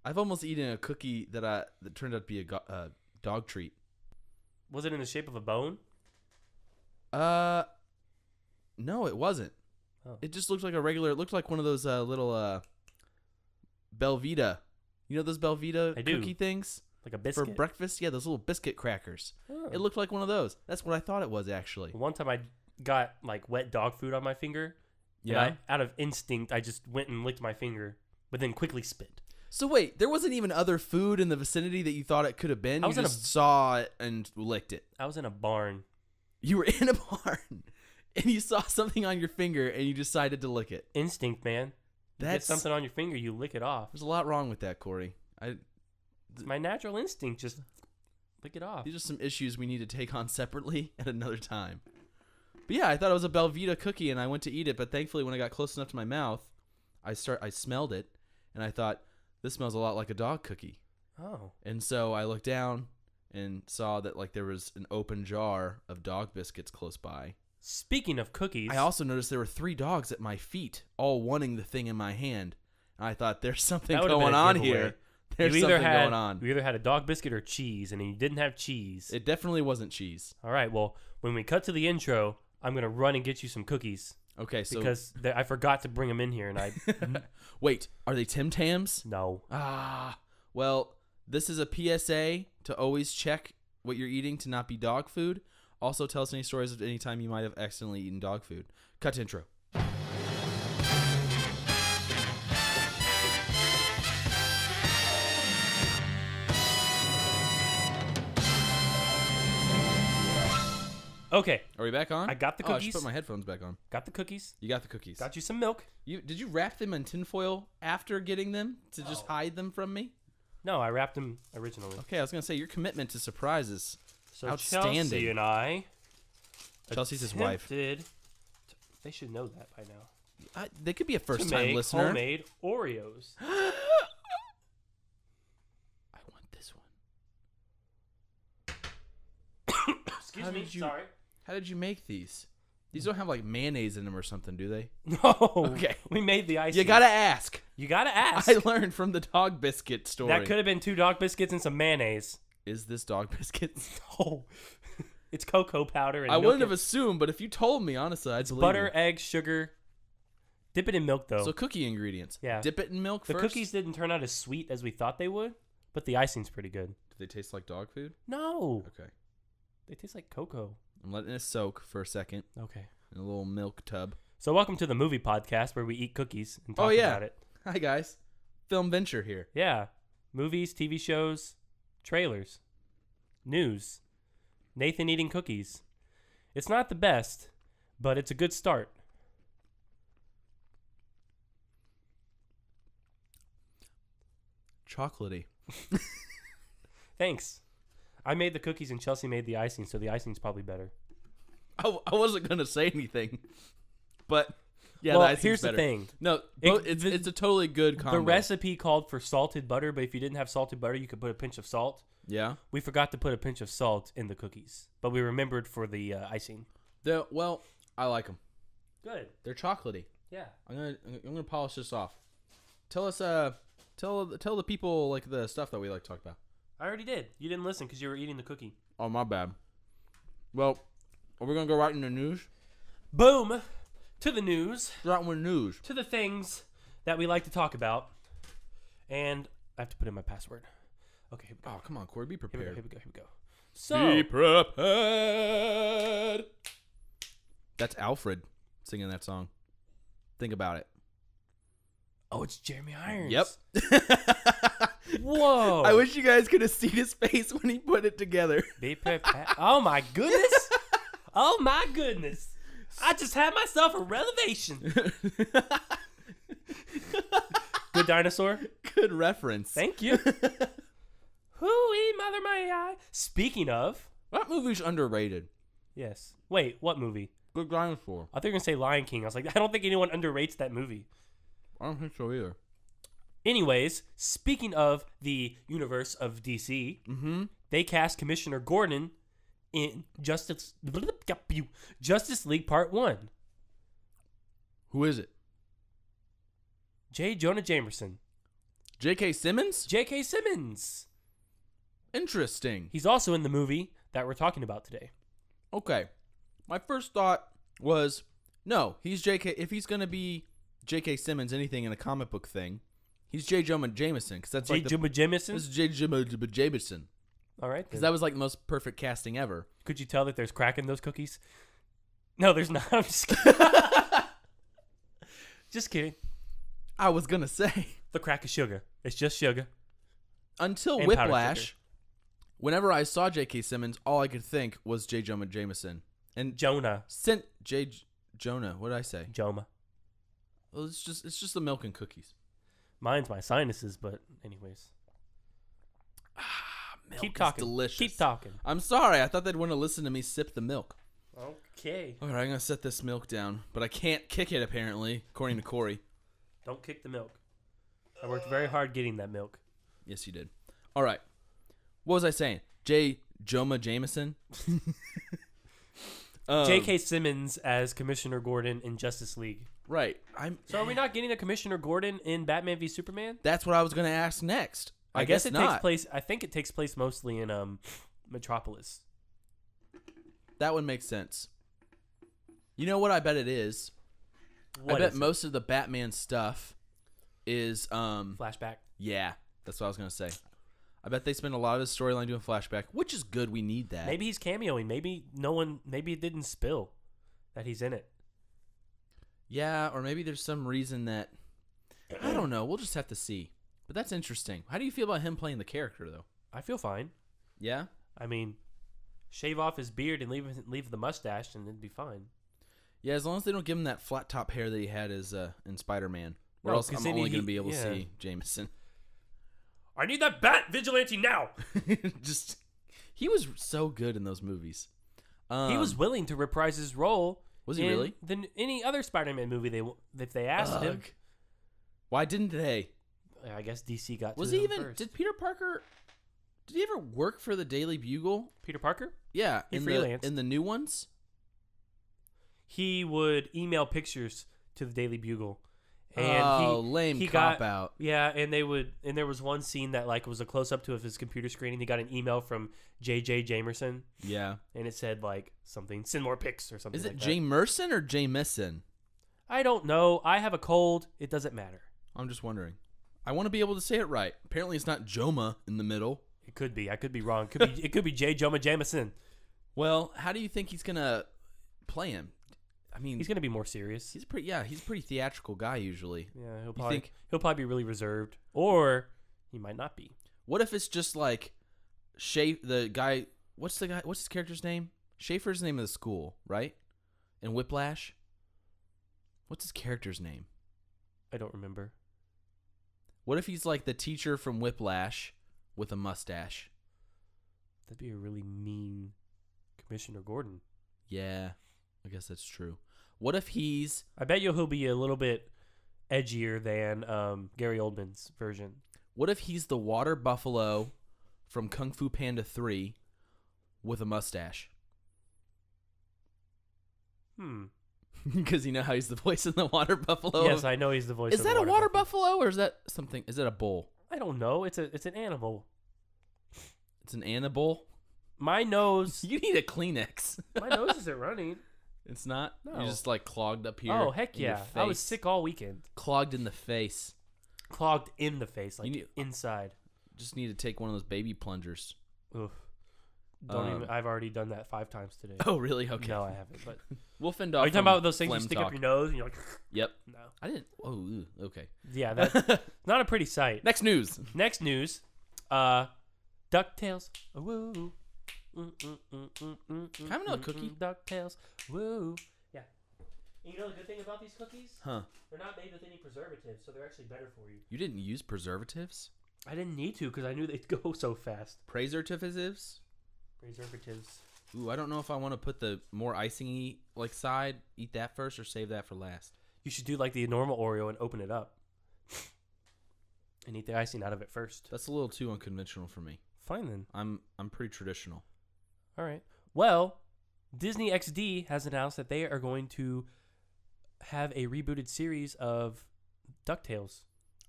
I've almost eaten a cookie that turned out to be a dog treat. Was it in the shape of a bone? No, it wasn't. Oh. It just looked like a regular. It looked like one of those little Belvita. You know those Belvita cookie things? Like a biscuit? For breakfast? Yeah, those little biscuit crackers. Oh. It looked like one of those. That's what I thought it was, actually. One time I got like wet dog food on my finger. Yeah. And out of instinct, I just went and licked my finger, but then quickly spit. So wait, there wasn't even other food in the vicinity that you thought it could have been? You just saw it and licked it. I was in a barn. You were in a barn, and you saw something on your finger, and you decided to lick it. Instinct, man. You get something on your finger, you lick it off. There's a lot wrong with that, Kory. It's my natural instinct, just lick it off. These are some issues we need to take on separately at another time. But yeah, I thought it was a Belvita cookie, and I went to eat it, but thankfully when I got close enough to my mouth, I smelled it, and I thought, this smells a lot like a dog cookie. Oh. And so I looked down and saw that like there was an open jar of dog biscuits close by. Speaking of cookies, I also noticed there were 3 dogs at my feet, all wanting the thing in my hand. And I thought, there's something going on here. There's something going on. You either had a dog biscuit or cheese, and you didn't have cheese. It definitely wasn't cheese. All right, well, when we cut to the intro, I'm going to run and get you some cookies. Okay, so... Because I forgot to bring them in here, and I... Wait, are they Tim Tams? No. Well, this is a PSA to always check what you're eating to not be dog food. Also, tell us any stories of any time you might have accidentally eaten dog food. Cut to intro. Okay. Are we back on? I got the Oh, I cookies. should put my headphones back on. Got the cookies. You got the cookies. Got you some milk. Did you wrap them in tinfoil after getting them to just hide them from me? No, I wrapped them originally. Okay, I was going to say, your commitment to surprises. So outstanding. Chelsea and I... Chelsea's his wife. They should know that by now. They could be a first-time to make listener. Homemade Oreos. I want this one. Excuse me. Sorry. How did you make these? These don't have like mayonnaise in them or something, do they? No. Okay. We made the icing. You gotta ask. You gotta ask. I learned from the dog biscuit story. That could have been 2 dog biscuits and some mayonnaise. Is this dog biscuits? No. It's cocoa powder and I milk wouldn't have assumed, but if you told me, honestly, I'd believe butter, you. eggs, sugar. Dip it in milk, though. So cookie ingredients. Yeah. Dip it in milk the first? cookies didn't turn out as sweet as we thought they would, but the icing's pretty good. Do they taste like dog food? No. Okay. They taste like cocoa. I'm letting it soak for a second Okay. in a little milk tub. So welcome to the movie podcast where we eat cookies and talk about it. Hi, guys. Filmventure here. Yeah. Movies, TV shows, trailers, news, Nathan eating cookies. It's not the best, but it's a good start. Chocolatey. Thanks. I made the cookies and Chelsea made the icing, so the icing's probably better. I wasn't going to say anything, but yeah, well, the icing's here's better. the thing. No, it's a totally good combo. The recipe called for salted butter, but if you didn't have salted butter, you could put a pinch of salt. Yeah. We forgot to put a pinch of salt in the cookies, but we remembered for the icing. Well, I like them. Good. They're chocolatey. Yeah. I'm gonna polish this off. Tell us, tell the people like the stuff that we like to talk about. I already did. You didn't listen because you were eating the cookie. Oh, my bad. Well, are we gonna go right into news? Boom. To the news. Right with news. To the things that we like to talk about. And I have to put in my password. Okay, here we go. Oh, come on, Kory, be prepared. Here we go. So, Be prepared. That's Alfred singing that song. Think about it. oh, it's Jeremy Irons. Yep. Whoa. I wish you guys could have seen his face when he put it together. Be prepared. Oh, my goodness. Oh, my goodness. I just had myself a revelation. Good dinosaur. Good reference. Thank you. Hooey, mother may I. Speaking of. That movie's underrated. Yes. Wait, what movie? Good dinosaur. I thought you were going to say Lion King. I was like, I don't think anyone underrates that movie. I don't think so either. Anyways, speaking of the universe of DC, they cast Commissioner Gordon in Justice League Part 1. Who is it? J. Jonah Jameson. J.K. Simmons? J.K. Simmons. Interesting. He's also in the movie that we're talking about today. Okay. My first thought was, no, he's J.K. If he's going to be J.K. Simmons, anything in a comic book thing, he's J. Jonah Jameson. Because that's like Jameson? This is J. Jonah Jameson. All right. Because that was like the most perfect casting ever. Could you tell that there's crack in those cookies? No, there's not. I'm just kidding. Just kidding. I was going to say. The crack is sugar. It's just sugar. Until And Whiplash, whenever I saw J.K. Simmons, all I could think was J. Jonah Jameson. And Jonah. Jonah. What did I say? Joma. Well, it's just the milk and cookies. Mine's my sinuses, but anyways. Milk Keep talking. is delicious. Keep talking. I'm sorry. I thought they'd want to listen to me sip the milk. Okay. All right, I'm going to set this milk down. But I can't kick it, apparently, according to Kory. Don't kick the milk. I worked very hard getting that milk. Yes, you did. All right. What was I saying? J. Jonah Jameson? J.K. Simmons as Commissioner Gordon in Justice League. Right. So are we not getting a Commissioner Gordon in Batman v Superman? That's what I was going to ask next. I guess it not. takes place. I think it takes place mostly in Metropolis. That would make sense. You know what I bet it is? I bet most of the Batman stuff is flashback. Yeah, that's what I was going to say. I bet they spend a lot of his storyline doing flashback, which is good. We need that. Maybe he's cameoing. Maybe maybe it didn't spill that he's in it. Yeah, or maybe there's some reason that I don't know. We'll just have to see. But that's interesting. How do you feel about him playing the character, though? I feel fine. Yeah? I mean, shave off his beard and leave the mustache, and it'd be fine. Yeah, as long as they don't give him that flat top hair that he had as in Spider-Man. Or No, else I'm only going to be able to see Jameson. I need that bat vigilante now. He was so good in those movies. He was willing to reprise his role. Was he really? Than any other Spider-Man movie if they asked him. Why didn't they? I guess DC got. Was to he him even? first. Did Peter Parker? Did he ever work for the Daily Bugle? Peter Parker? Yeah, He in freelanced. the new ones. He would email pictures to the Daily Bugle. And lame cop out. Yeah, and there was one scene that like was a close up to of his computer screen, and he got an email from J.J. Jamerson. Yeah, and it said like something, send more pics or something. Is it like that. Jamerson or Jameson? I don't know. I have a cold. It doesn't matter. I'm just wondering. I want to be able to say it right. Apparently, it's not Joma in the middle. It could be. I could be wrong. It could be J. Jonah Jameson. Well, how do you think he's gonna play him? I mean, He's gonna be more serious. he's a pretty theatrical guy usually. Yeah, think- he'll probably be really reserved, or he might not be. What if it's just like the guy? What's his character's name? Schaefer's the name of the school, right? In Whiplash. What's his character's name? I don't remember. What if he's like the teacher from Whiplash with a mustache? That'd be a really mean Commissioner Gordon. Yeah, I guess that's true. What if he's... I bet he'll be a little bit edgier than Gary Oldman's version. What if he's the water buffalo from Kung Fu Panda 3 with a mustache? Because you know how he's the voice in the water buffalo? Yes, I know he's the voice Is of that the a water buffalo or is that something? Is it a bull? I don't know. It's an animal. It's an animal? My nose. You need a Kleenex. My nose isn't running. It's not? No. You're just like clogged up here. Oh, heck in your yeah. I was face. sick all weekend. Clogged in the face. Clogged in the face, like You need- inside. Just need to take one of those baby plungers. Oof. I've already done that 5 times today. Oh, really? Okay. No, I haven't. But We'll fend off. are you talking from about those things you phlegm stick talk. up your nose and you're like, Yep. no. I didn't. Oh, ew, okay. Yeah, that's not a pretty sight. Next news. Next news, DuckTales. Woo. Can I have another cookie? DuckTales. Woo. Yeah. And you know the good thing about these cookies? Huh. They're not made with any preservatives, so they're actually better for you. You didn't use preservatives? I didn't need to because I knew they'd go so fast. Preservatives? Preservatives. Ooh, I don't know if I want to put the more icing-y like side, eat that first, or save that for last. You should do like the normal Oreo and open it up. And eat the icing out of it first. That's a little too unconventional for me. Fine then. I'm pretty traditional. All right. Well, Disney XD has announced that they are going to have a rebooted series of DuckTales.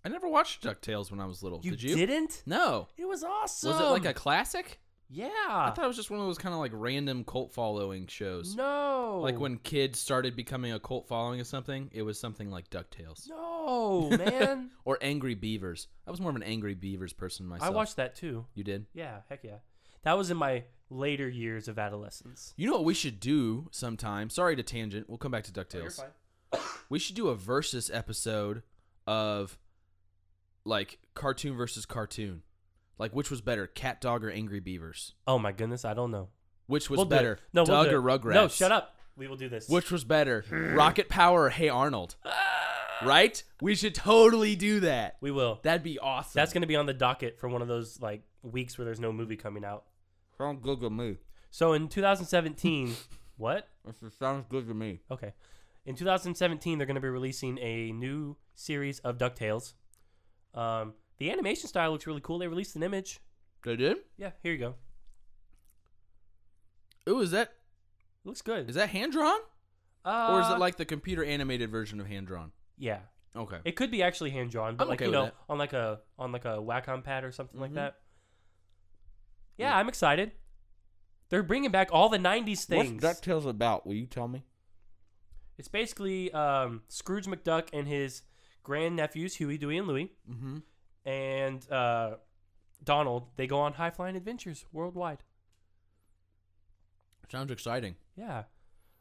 I never watched DuckTales when I was little. You Did you? didn't? No. It was awesome. Was it like a classic? Yeah. I thought it was just one of those kind of like random cult following shows. No. Like when kids started becoming a cult following of something, it was something like DuckTales. No, man. Or Angry Beavers. I was more of an Angry Beavers person myself. I watched that too. You did? Yeah, heck yeah. That was in my later years of adolescence. You know what we should do sometime? Sorry to tangent. We'll come back to DuckTales. Oh, you're fine. We should do a versus episode of like cartoon versus cartoon. Like which was better, Cat Dog or Angry Beavers? Oh my goodness, I don't know. Which was We'll do better, it. No, Doug we'll or do it. Rugrats? No, shut up. We will do this. Which was better, Rocket Power or Hey Arnold? Right? We should totally do that. We will. That'd be awesome. That's going to be on the docket for one of those like weeks where there's no movie coming out. sounds good to me. So in 2017, what? Sounds good to me. Okay. In 2017, they're going to be releasing a new series of DuckTales. The animation style looks really cool. They released an image. They did? Yeah, here you go. Ooh, is that Looks good. hand drawn? Or is it like the computer animated version of hand drawn? Yeah. Okay. It could be actually hand drawn, but I'm like okay you with know, that. on like a Wacom pad or something like Mhm. that. Yeah, I'm excited. They're bringing back all the 90s things. What's DuckTales about? Will you tell me? It's basically Scrooge McDuck and his grandnephews, Huey, Dewey, and Louie, Mm-hmm. and Donald. They go on high-flying adventures worldwide. Sounds exciting. Yeah.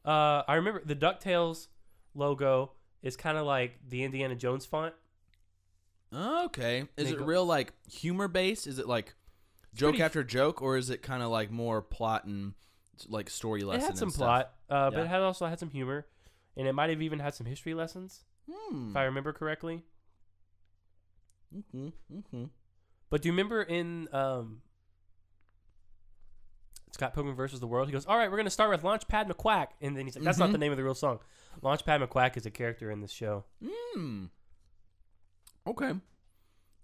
I remember the DuckTales logo is kind of like the Indiana Jones font. Okay. Is They it go- real like humor based? Is it like joke pretty- after joke, or is it kind of like more plot and like story It lesson? had some and stuff? plot, but Yeah. it had also had some humor, and it might have even had some history lessons, if I remember correctly. Mm-hmm. Mm-hmm. But do you remember in Scott Pilgrim vs. the World, he goes, all right, we're going to start with Launchpad McQuack. And then he's like, that's not the name of the real song. Launchpad McQuack is a character in this show. Okay.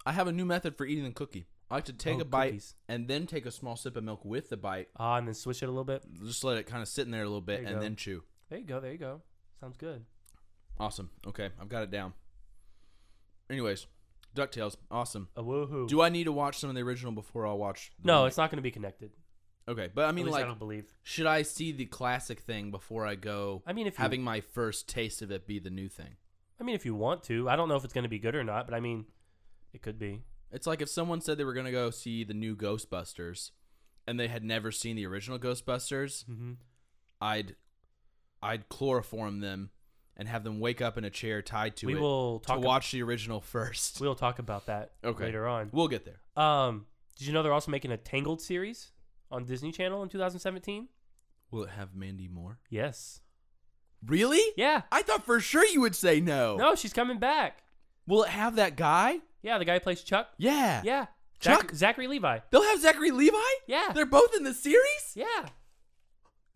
I have a new method for eating the cookie. I like to take Oh, a bite cookies. and then take a small sip of milk with the bite. And then switch it a little bit. Just let it kind of sit in there a little bit There you and go. then chew. There you go. There you go. Sounds good. Awesome. Okay, I've got it down. Anyways, DuckTales. Awesome. A woohoo. Do I need to watch some of the original before I'll watch? The No, remake? it's not going to be connected. Okay, but I At mean, least like, I don't believe. should I see the classic thing before I go? I mean, if you, Having my first taste of it be the new thing. if you want to. I don't know if it's going to be good or not, but I mean, it could be. It's like if someone said they were going to go see the new Ghostbusters, and they had never seen the original Ghostbusters, Mm-hmm. I'd chloroform them and have them wake up in a chair tied to We it will to talk. watch the original first. We'll talk about that Okay. later on. We'll get there. Did you know they're also making a Tangled series on Disney Channel in 2017? Will it have Mandy Moore? Yes. Really? Yeah. I thought for sure you would say no. No, she's coming back. Will it have that guy? Yeah, the guy who plays Chuck. Yeah. Yeah. Chuck? Zachary Levi. They'll have Zachary Levi? Yeah. They're both in the series? Yeah.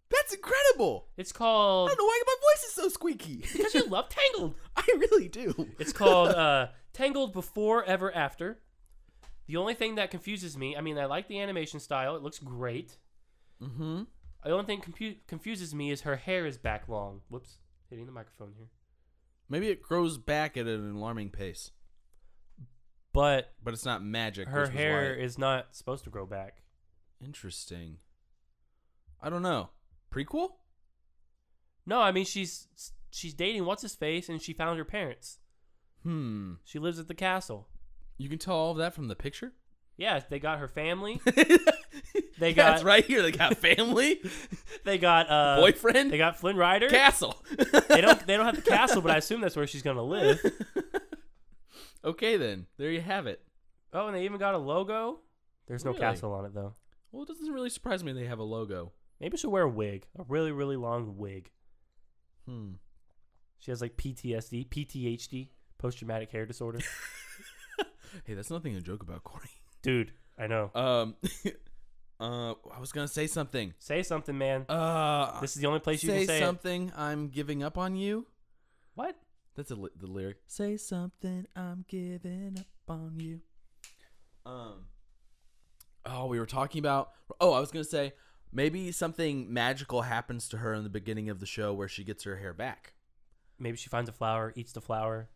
That's incredible. It's I called... don't know why my voice is so squeaky. Because you love Tangled. I really do. It's called Tangled Before, Ever, After. The only thing that confuses me, I mean, I like the animation style. It looks great. Mm-hmm. The only thing confuses me is her hair is back long. Whoops. Hitting the microphone here. Maybe it grows back at an alarming pace. But But it's not magic. her which was hair why- is not supposed to grow back. Interesting. I don't know. Prequel? No, I mean, she's dating what's-his-face, and she found her parents. She lives at the castle. You can tell all of that from the picture? Yeah, they got her family. They got- it's right here. They got family, They got boyfriend, They got Flynn Rider. castle. They don't have the castle, but I assume that's where she's gonna live. Okay, then. There you have it. Oh, and they even got a logo. There's no Really? castle on it though. Well, it doesn't really surprise me they have a logo. Maybe she'll wear a wig, a really, really long wig. She has like PTSD, post-traumatic hair disorder. Hey, that's nothing to joke about, Kory. Dude, I know. I was gonna say something. Say something, man. This is the only place you say can say it. something. I'm giving up on you. What? That's the lyric. Say something. I'm giving up on you. Oh, we were talking about. Oh, I was gonna say maybe something magical happens to her in the beginning of the show where she gets her hair back. Maybe she finds a flower, eats the flower.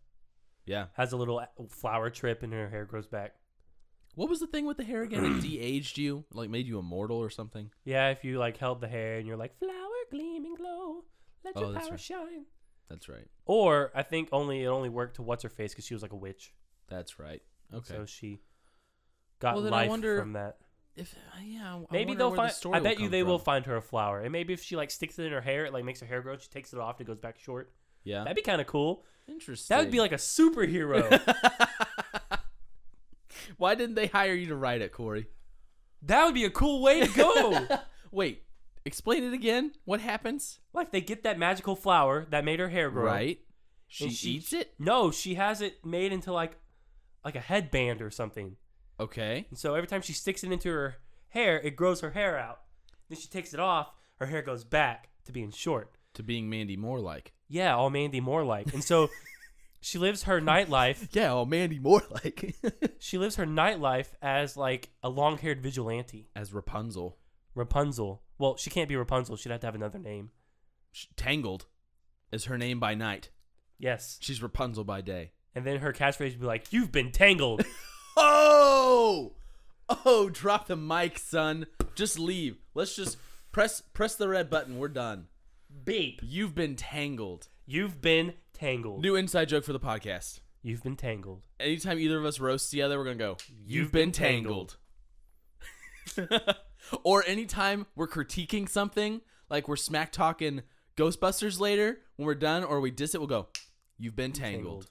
Yeah. Has a little flower trip and her hair grows back. What was the thing with the hair again? It de-aged you, like made you immortal or something. Yeah, if you like held the hair and you're like flower gleaming glow, let your power shine. That's right. Or I think it only worked to what's her face because she was like a witch. That's right. Okay. So she got then life I wonder from that. If maybe I they'll find. I bet you they will from. find her a flower, and maybe if she like sticks it in her hair, it like makes her hair grow. And she takes it off, and it goes back short. Yeah, that'd be kind of cool. Interesting. That would be like a superhero. Why didn't they hire you to write it, Kory? That would be a cool way to go. Wait, explain it again. What happens? Like they get that magical flower that made her hair grow. Right. She eats it? No, she has it made into like a headband or something. Okay. And so every time she sticks it into her hair, it grows her hair out. Then she takes it off, her hair goes back to being short. To being Mandy Moore-like. Yeah, all Mandy Moore-like. And so she lives her nightlife. Yeah, all Mandy Moore-like. She lives her nightlife as like a long-haired vigilante. As Rapunzel. Rapunzel. Well, she can't be Rapunzel. She'd have to have another name. Tangled is her name by night. Yes. She's Rapunzel by day. And then her catchphrase would be like, "You've been tangled." Oh, drop the mic, son. Just leave. Let's just press the red button. We're done. Beep. You've been tangled. You've been tangled. New inside joke for the podcast. You've been tangled. Anytime either of us roast the other, we're going to go, You've been tangled. Or anytime we're critiquing something, like we're smack talking Ghostbusters later, when we're done, or we diss it, we'll go, You've been tangled.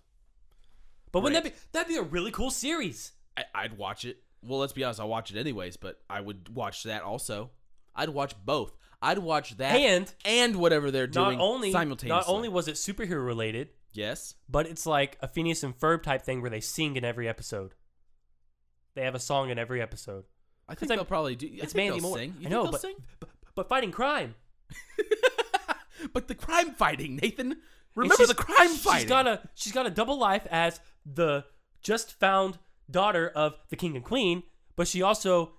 But wouldn't that'd be a really cool series? I'd watch it. Well, let's be honest, I'll watch it anyways, but I would watch that also. I'd watch both. I'd watch that and whatever they're doing simultaneously. Not only was it superhero related, yes, but it's like a Phineas and Ferb type thing where they sing in every episode. They have a song in every episode. I think they'll probably do. It's Mandy Moore. Sing. I know, but fighting crime. But the crime fighting, Nathan. Remember the crime fighting. She's got a double life as the just found daughter of the king and queen, but she also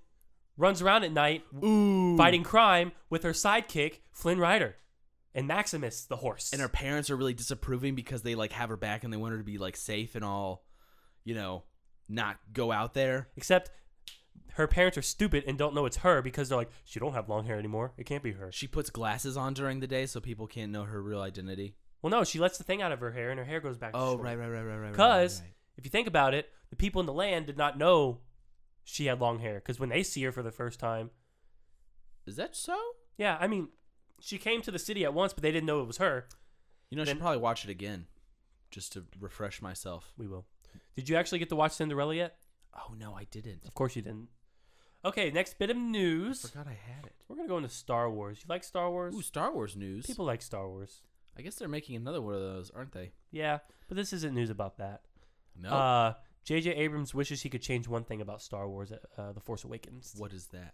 runs around at night fighting crime with her sidekick Flynn Rider and Maximus the horse. And her parents are really disapproving because they like have her back and they want her to be like safe and all, not go out there. Except her parents are stupid and don't know it's her because they're like, she don't have long hair anymore. It can't be her. She puts glasses on during the day so people can't know her real identity. Well, no, she lets the thing out of her hair and her hair goes back to short. Right. Because if you think about it, the people in the land did not know she had long hair because when they see her for the first time. Is that so? Yeah, I mean, she came to the city at once, but they didn't know it was her. I should probably watch it again just to refresh myself. We will. Did you actually get to watch Cinderella yet? Oh, no, I didn't. Of course you didn't. Okay, next bit of news. I forgot I had it. We're going to go into Star Wars. You like Star Wars? Ooh, Star Wars news. People like Star Wars. I guess they're making another one of those, aren't they? Yeah, but this isn't news about that. No. J.J. Abrams wishes he could change one thing about Star Wars at The Force Awakens. What is that?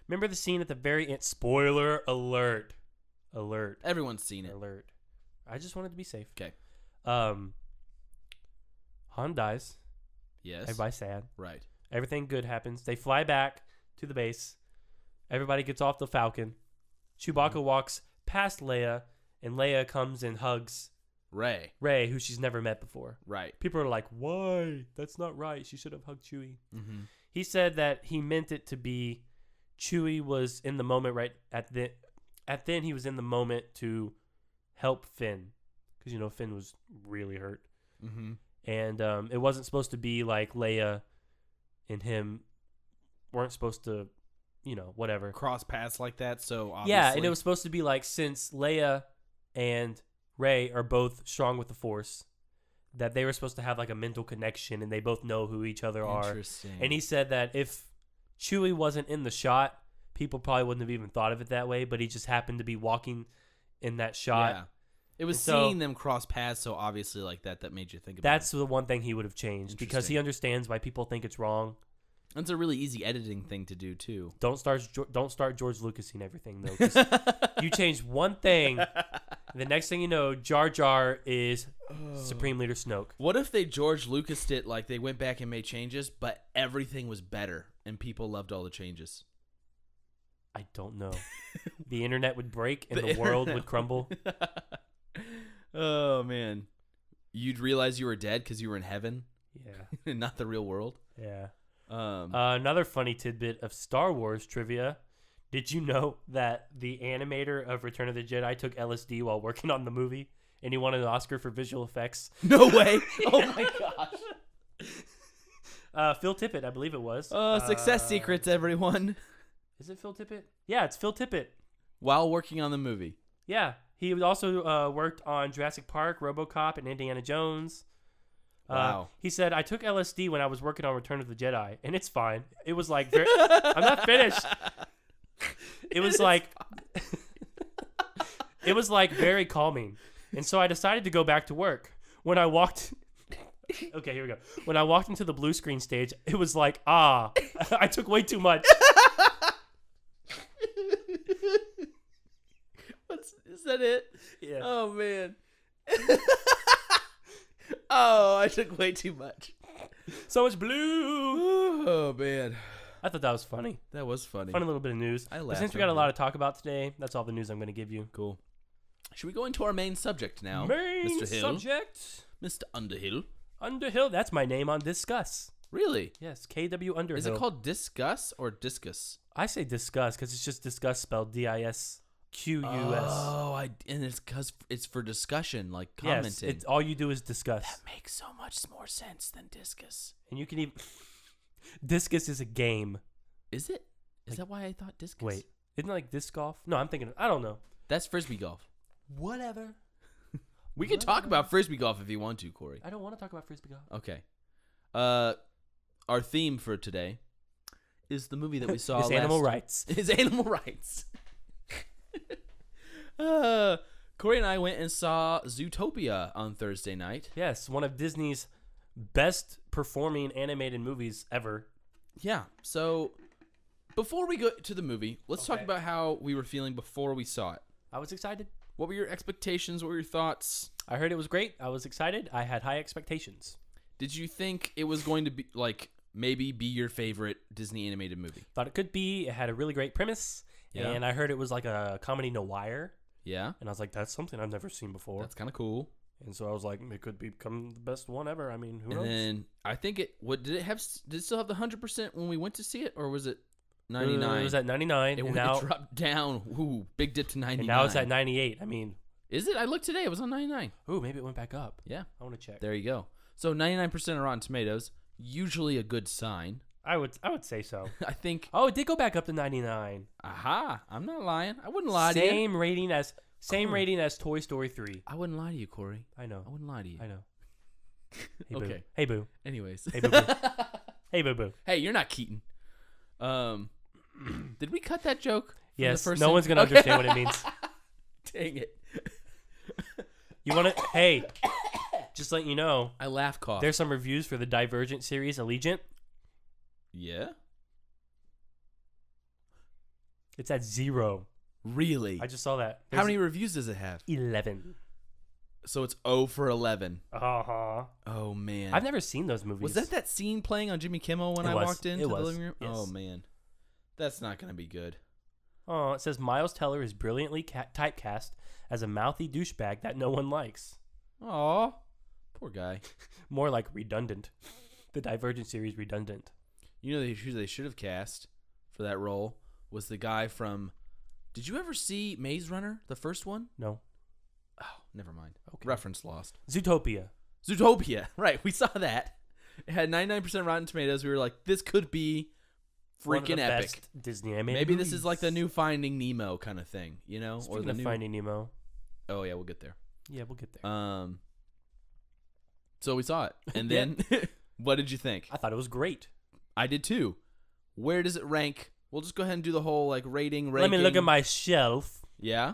Remember the scene at the very end? Spoiler alert. Alert. Everyone's seen it. Alert. I just wanted to be safe. Okay. Han dies. Yes. Everybody's sad. Right. Everything good happens. They fly back to the base. Everybody gets off the Falcon. Chewbacca walks past Leia, and Leia comes and hugs Rey, who she's never met before. Right. People are like, why? That's not right. She should have hugged Chewie. Mm-hmm. He said that he meant it to be Chewie was in the moment right at then he was in the moment to help Finn because, Finn was really hurt. Mm-hmm. And it wasn't supposed to be like Leia and him weren't supposed to, whatever. Cross paths like that, so obviously. Yeah, and it was supposed to be like since Leia and Rey are both strong with the Force, that they were supposed to have like a mental connection and they both know who each other are. Interesting. And he said that if Chewie wasn't in the shot, people probably wouldn't have even thought of it that way, but he just happened to be walking in that shot. Yeah. It was seeing them cross paths so obviously like that made you think about that's the one thing he would have changed because he understands why people think it's wrong. That's a really easy editing thing to do too. Don't start George Lucasing everything though. 'Cause you change one thing, and the next thing you know, Jar Jar is Supreme Leader Snoke. What if they George Lucased it like they went back and made changes, but everything was better and people loved all the changes? I don't know. The internet would break and the world would crumble. Oh man, You'd realize you were dead because you were in heaven Yeah. and not the real world. Yeah. Um, Another funny tidbit of Star Wars trivia. Did you know that the animator of Return of the Jedi took LSD while working on the movie, and he won an Oscar for visual effects? no way. Oh my gosh. Phil Tippett, I believe it was. Success secrets, everyone. Is it Phil Tippett? Yeah, it's Phil Tippett. While working on the movie. Yeah, he also worked on Jurassic Park, RoboCop, and Indiana Jones. Wow. He said, I took LSD when I was working on Return of the Jedi, and it's fine. It was like, I'm not finished. It was like, it was like very calming. And so I decided to go back to work. When I walked, okay, here we go. When I walked into the blue screen stage, it was like, I took way too much. Is that it? Yeah. Oh, man. Oh, I took way too much. So much blue. Oh, man. I thought that was funny. That was funny. Funny little bit of news. I But laughed since we got a over lot it. to talk about today, that's all the news I'm going to give you. Cool. Should we go into our main subject now? Main Mr. Hill? subject. Mr. Underhill. Underhill. That's my name on Discuss. Really? Yes, KW Underhill. Is it called Discuss or Discus? I say Discuss because it's just Discuss spelled DISQUS. Oh, and it's because it's for discussion, like commenting. Yes, it's all you do is discuss. That makes so much more sense than Discus. And you can even Discus is a game. Is it? Is that why I thought Discus? Wait, isn't it like disc golf? No, I'm thinking. I don't know. That's frisbee golf. Whatever. We can talk about frisbee golf if you want to, Kory. I don't want to talk about frisbee golf. Okay. Our theme for today is the movie that we saw. It's animal rights. Is animal rights. Kory and I went and saw Zootopia on Thursday night. Yes, one of Disney's best performing animated movies ever. Yeah. So before we go to the movie, let's talk Okay. about how we were feeling before we saw it. I was excited. What were your expectations? What were your thoughts? I heard it was great. I was excited. I had high expectations. Did you think it was going to be like maybe be your favorite Disney animated movie? Thought it could be. It had a really great premise. Yeah. And I heard it was like a comedy noir. Yeah. And I was like, that's something I've never seen before. That's kind of cool. And so I was like, it could become the best one ever. I mean, who knows? And then I think it. What did it have? Did it still have the 100% when we went to see it, or was it 99? It was at 99. It and now, dropped down. Ooh, big dip to 99. and now it's at 98. I mean, Is it? I looked today. It was on 99. ooh, maybe it went back up. Yeah. I want to check. There you go. So 99% of Rotten Tomatoes, usually a good sign. I would say so. I think. Oh, it did go back up to 99. Aha! I'm not lying. I wouldn't lie to you. Same rating as Toy Story 3. I wouldn't lie to you, Kory. I know. I wouldn't lie to you. I know. Hey, Okay. Boo. Hey, Boo. Anyways. Hey, Boo. Boo. Hey, Boo. Boo. Hey, you're not Keaton. Did we cut that joke? From Yes. The first No thing? one's gonna Okay. understand what it means. Dang it. You want to? Hey, just let you know. I laugh cough. There's some reviews for the Divergent series, Allegiant. Yeah? It's at 0. Really? I just saw that. How many reviews does it have? 11. So it's 0 for 11. Uh-huh. Oh, man. I've never seen those movies. Was that scene playing on Jimmy Kimmel when It I was. walked into It the was. living room? Yes. Oh, man. That's not going to be good. Oh, it says Miles Teller is brilliantly typecast as a mouthy douchebag that no one likes. Aw. Poor guy. More like redundant. The Divergent series redundant. You know who they should have cast for that role was the guy from... Did you ever see Maze Runner, the first one? No. Oh, never mind. Okay. Reference lost. Zootopia. Zootopia. Right, we saw that. It had 99% Rotten Tomatoes. We were like, this could be One of freaking the epic. best Disney animated Maybe movies. this is like the new Finding Nemo kind of thing, you know? Speaking the of new... Finding Nemo. Oh, yeah, we'll get there. Yeah, we'll get there. So we saw it. And then, what did you think? I thought it was great. I did too. Where does it rank? We'll just go ahead and do the whole like rating. Let me look at my shelf. Yeah?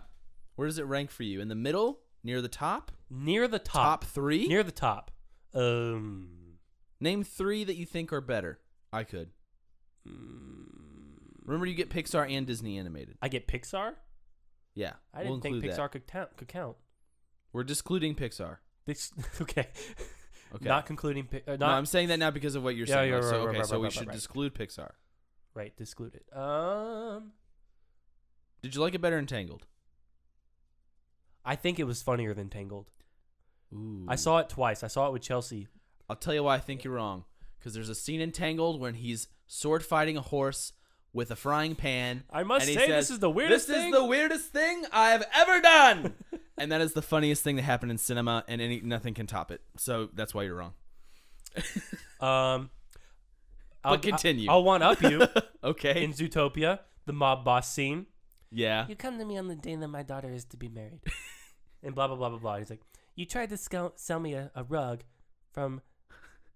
Where does it rank for you? In the middle? Near the top? Near the top. Top 3? Near the top. Name 3 that you think are better. I could. Remember, you get Pixar and Disney animated. I get Pixar? Yeah. I didn't think Pixar could count. We're discluding Pixar. Okay. Okay. Not concluding. No, I'm saying that now because of what you're saying. Yeah, Like, so right, okay, right, so we right, should right. disclude Pixar. Right, disclude it. Did you like it better in Tangled? I think it was funnier than Tangled. Ooh. I saw it twice. I saw it with Chelsea. I'll tell you why I think you're wrong. Because there's a scene in Tangled when he's sword fighting a horse with a frying pan. I must and he say, says, this is the weirdest thing. This is the weirdest thing I have ever done. And that is the funniest thing that happened in cinema, and nothing can top it. So that's why you're wrong. But continue. I'll one up you. Okay. In Zootopia, the mob boss scene. Yeah. You come to me on the day that my daughter is to be married. And blah, blah, blah, blah, blah. He's like, you tried to sell me a rug from...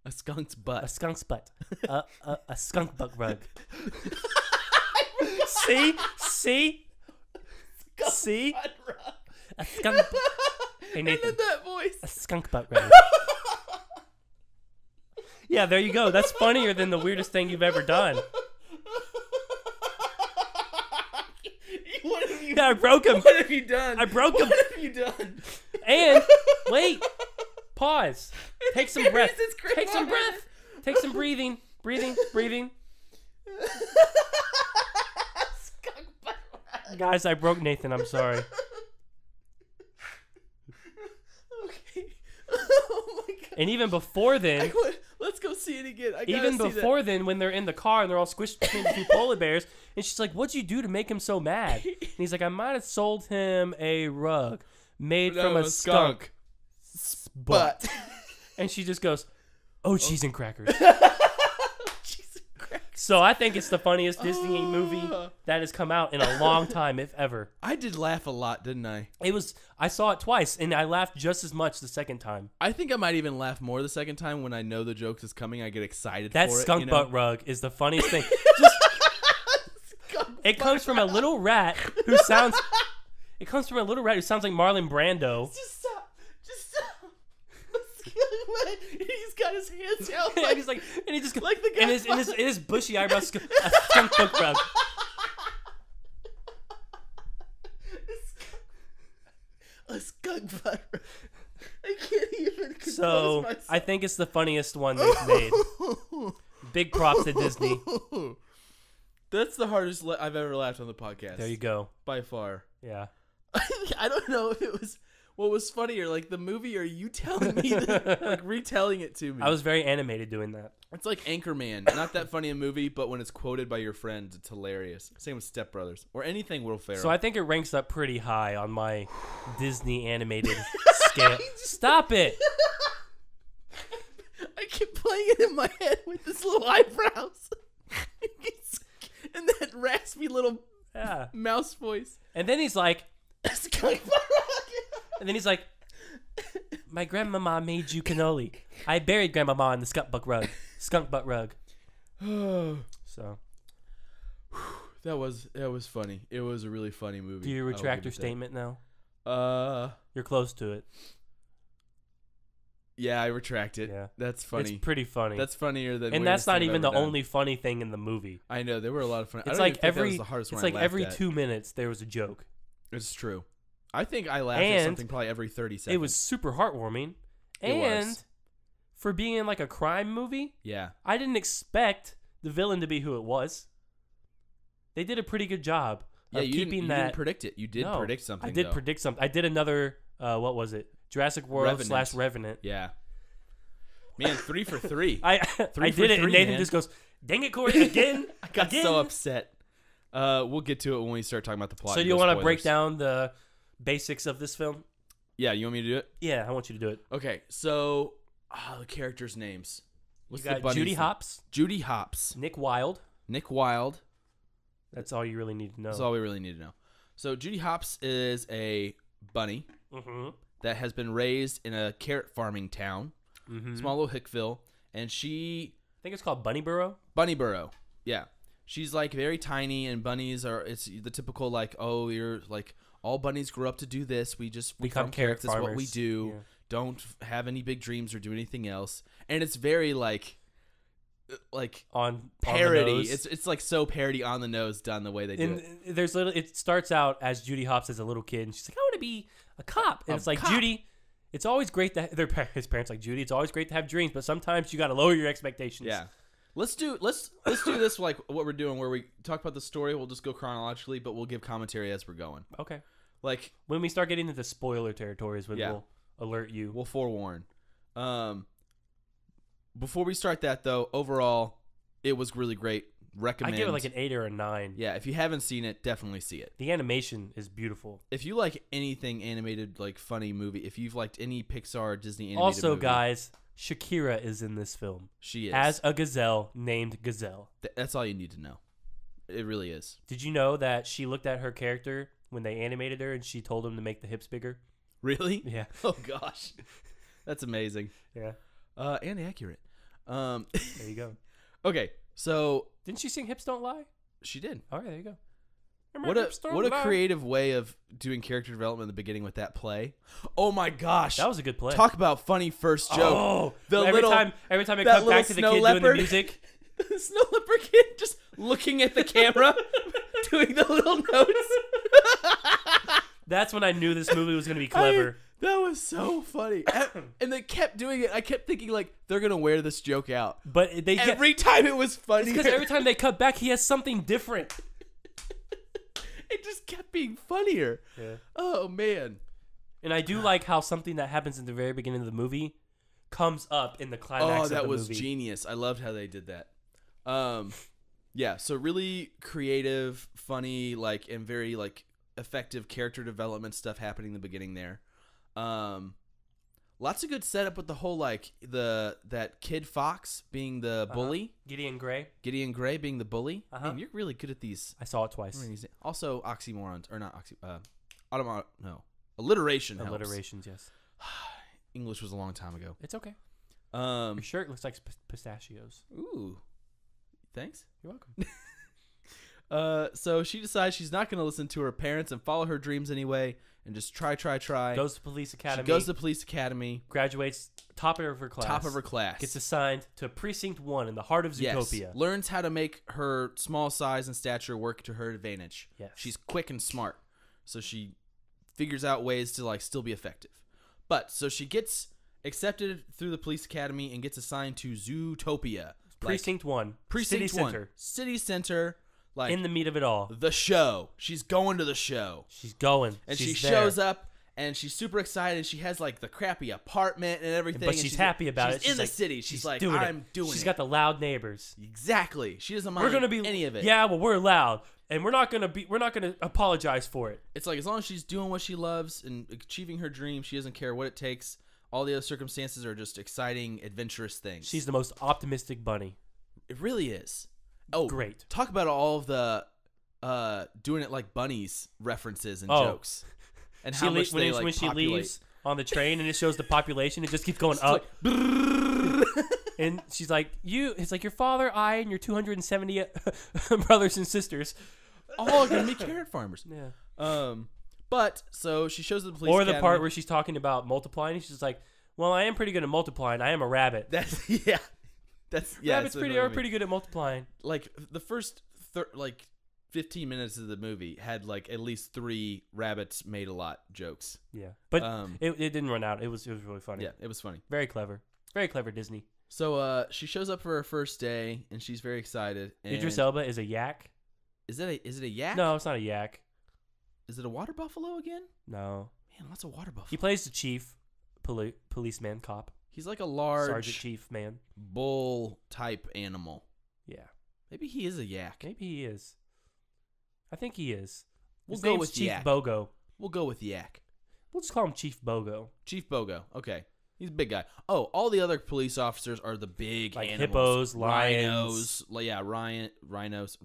A skunk's butt. A skunk's butt. A skunk butt rug. See? Butt rug. A skunk butt. Hey, Nathan. And then that voice. A skunk butt rug. Yeah, there you go. That's funnier than the weirdest thing you've ever done. What have you? Yeah, I broke him. What have you done? I broke him. What have you done? And wait, pause. Take some breath. Take some breath. Take some breathing. Breathing. Guys, I broke Nathan. I'm sorry. Okay. Oh my god. And even before then, let's go see it again. even before then, when they're in the car and they're all squished between the two polar bears, and she's like, "What'd you do to make him so mad?" And he's like, "I might have sold him a rug made from a skunk butt." And she just goes, "Oh, cheese and crackers." So I think it's the funniest Disney movie that has come out in a long time, if ever. I did laugh a lot, didn't I? I saw it twice, and I laughed just as much the second time. I think I might even laugh more the second time when I know the joke is coming. I get excited that for it. That skunk you know? butt rug is the funniest thing. It comes from a little rat who sounds... It comes from a little rat who sounds like Marlon Brando. Just stop. He's got his hands out. And he's like, and he just goes, like the guy in his bushy eyebrows, a skunk butt rug. A skunk butt rug. I can't even compose myself. I think it's the funniest one they've made. Big props to Disney. That's the hardest I've ever laughed on the podcast. There you go. By far. Yeah. I don't know if it was what was funnier, like the movie or you telling me that, like retelling it to me. I was very animated doing that. It's like Anchorman. Not that funny a movie, but when it's quoted by your friends, it's hilarious. Same with Step Brothers or anything Will Ferrell. So I think it ranks up pretty high on my Disney animated scale. Stop it. I keep playing it in my head with this little eyebrows. And that raspy little mouse voice. And then he's like, and then he's like, my grandmama made you cannoli. I buried grandmama in the skunk butt rug. So that was funny. It was a really funny movie. Do you retract your statement now? You're close to it. Yeah, I retract it. Yeah. That's funny. It's pretty funny. That's funnier than. And that's not even the only funny thing in the movie. I know there were a lot of funny. It's like every 2 minutes there was a joke. It's true. I think I laughed at something probably every 30 seconds. It was super heartwarming. And for being like a crime movie, yeah, I didn't expect the villain to be who it was. They did a pretty good job of keeping that. You didn't predict it. You did predict something. I did predict something. I did another, what was it? Jurassic World / Revenant. Yeah. Man, 3 for 3. I did it, and Nathan just goes, "Dang it, Kory, again." I got so upset. We'll get to it when we start talking about the plot. So do you want to break down the basics of this film? Yeah, you want me to do it? Yeah, I want you to do it. Okay, so the characters' names. What's you got Judy Hopps. Judy Hopps. Nick Wilde. That's all you really need to know. That's all we really need to know. So Judy Hopps is a bunny that has been raised in a carrot farming town, small little Hickville, and I think it's called Bunnyboro. Bunnyboro, yeah. She's like very tiny, and bunnies it's the typical like, oh, you're like all bunnies grew up to do this. We become carrot farmers. That's what we do. Yeah. Don't have any big dreams or do anything else. And it's very like on parody. On the nose. It's like so parody on the nose done the way they do it. It starts out as Judy Hopps as a little kid, and she's like, I want to be a cop. And it's like, cop. Judy, it's always great to his parents like, Judy, it's always great to have dreams, but sometimes you got to lower your expectations. Yeah. Let's do this like what we're doing, where we talk about the story. We'll just go chronologically, but we'll give commentary as we're going. Okay. Like when we start getting into spoiler territories, alert you. We'll forewarn. Before we start that, though, overall, it was really great. Recommend. I give it like an 8 or a 9. Yeah, if you haven't seen it, definitely see it. The animation is beautiful. If you like anything animated, like funny movie, if you've liked any Pixar, Disney animated also, movie, guys, Shakira is in this film. she is. As a gazelle named Gazelle. That's all you need to know. It really is. Did you know that she looked at her character when they animated her and she told him to make the hips bigger? Really? Yeah. Oh, gosh. That's amazing. Yeah. And accurate. There you go. Okay, so Didn't she sing Hips Don't Lie? she did. All right, there you go. What a creative way of doing character development in the beginning with that play. Oh my gosh. That was a good play. Talk about funny first joke. Oh, The every little- time it that comes little back to the snow kid doing the leopard. music. The snow leopard kid just looking at the camera, doing the little notes. That's when I knew this movie was going to be clever. That was so funny. And they kept doing it. I kept thinking, like, they're going to wear this joke out. But they Every time it was funny. because every time they cut back, he has something different. It just kept being funnier. Yeah. Oh, man. And I do like how something that happens in the very beginning of the movie comes up in the climax of the that was movie. genius. I loved how they did that. Yeah, so really creative, funny, like, and very, like, effective character development stuff happening in the beginning there. Lots of good setup with the whole, like, that kid fox being the bully. Gideon Gray. Gideon Gray being the bully. Uh-huh. Man, you're really good at these. I saw it twice. Also, oxymorons, or not alliteration helps. Alliterations, yes. English was a long time ago. It's okay. Your shirt looks like pistachios. Ooh, thanks. You're welcome. So she decides she's not going to listen to her parents and follow her dreams anyway, and just try. Goes to police academy. She goes to police academy. Graduates top of her class. Gets assigned to Precinct 1 in the heart of Zootopia. Yes. Learns how to make her small size and stature work to her advantage. Yes. She's quick and smart, so she figures out ways to, like, still be effective. But so she gets accepted through the police academy and gets assigned to Zootopia. Precinct 1. Precinct City 1. Center. City Center. Like, In the meat of it all. the show. She's going to the show. She's going. And she's she there. shows up, and she's super excited. She has, like, the crappy apartment and everything. But and she's happy about it. She's in the like, city. She's like, doing I'm doing it. She's got the loud neighbors. Exactly. She doesn't mind We're gonna be any of it. Yeah, well, we're loud, and we're not gonna apologize for it. It's like, as long as she's doing what she loves and achieving her dream, she doesn't care what it takes. All the other circumstances are just exciting, adventurous things. She's the most optimistic bunny. It really is. Oh, Great. Talk about all of the doing it like bunnies references and jokes, and how much they like when she populate. leaves on the train and it shows the population, it just keeps going up. And she's like, it's like your father, I, and your 270 brothers and sisters. All are gonna be carrot farmers. Yeah. But so she shows the police. Or the academy. part where she's talking about multiplying. She's like, well, I am pretty good at multiplying. I am a rabbit. That's yeah. That's yeah. Rabbits are pretty good at multiplying. Like the first 15 minutes of the movie had like at least 3 rabbits made a lot jokes. Yeah, but it didn't run out. It was really funny. Yeah, it was funny. Very clever, Disney. So she shows up for her first day and she's very excited. And Idris Elba is a yak. Is it a yak? No, it's not a yak. Is it a water buffalo again? No. Man, lots of water buffalo. He plays the chief, policeman, cop. He's like a large Sergeant chief man. bull type animal. Yeah. Maybe he is a yak. Maybe he is. I think he is. We'll His go name's with Chief yak. Bogo. We'll go with yak. We'll just call him Chief Bogo. Chief Bogo. Okay. He's a big guy. Oh, all the other police officers are the big Like animals. hippos, Rhinos. Yeah, Ryans. Ryans.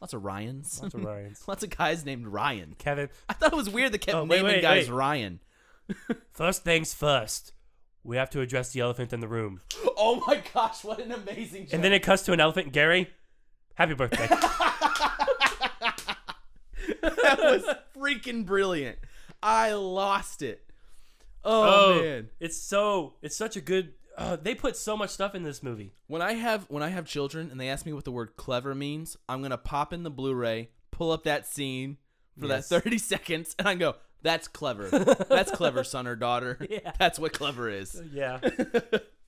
Lots of Ryans. Lots of Ryans. Lots of guys named Ryan. Kevin. I thought it was weird they kept Oh, naming wait, guys wait. Ryan. First things first. We have to address the elephant in the room. Oh my gosh, what an amazing joke. And then it cuts to an elephant. Gary, happy birthday. That was freaking brilliant. I lost it. Oh man. It's such a good they put so much stuff in this movie. When I have children and they ask me what the word clever means, I'm going to pop in the Blu-ray, pull up that scene for that 30 seconds and I go, that's clever. That's clever, son or daughter. Yeah. That's what clever is. Yeah.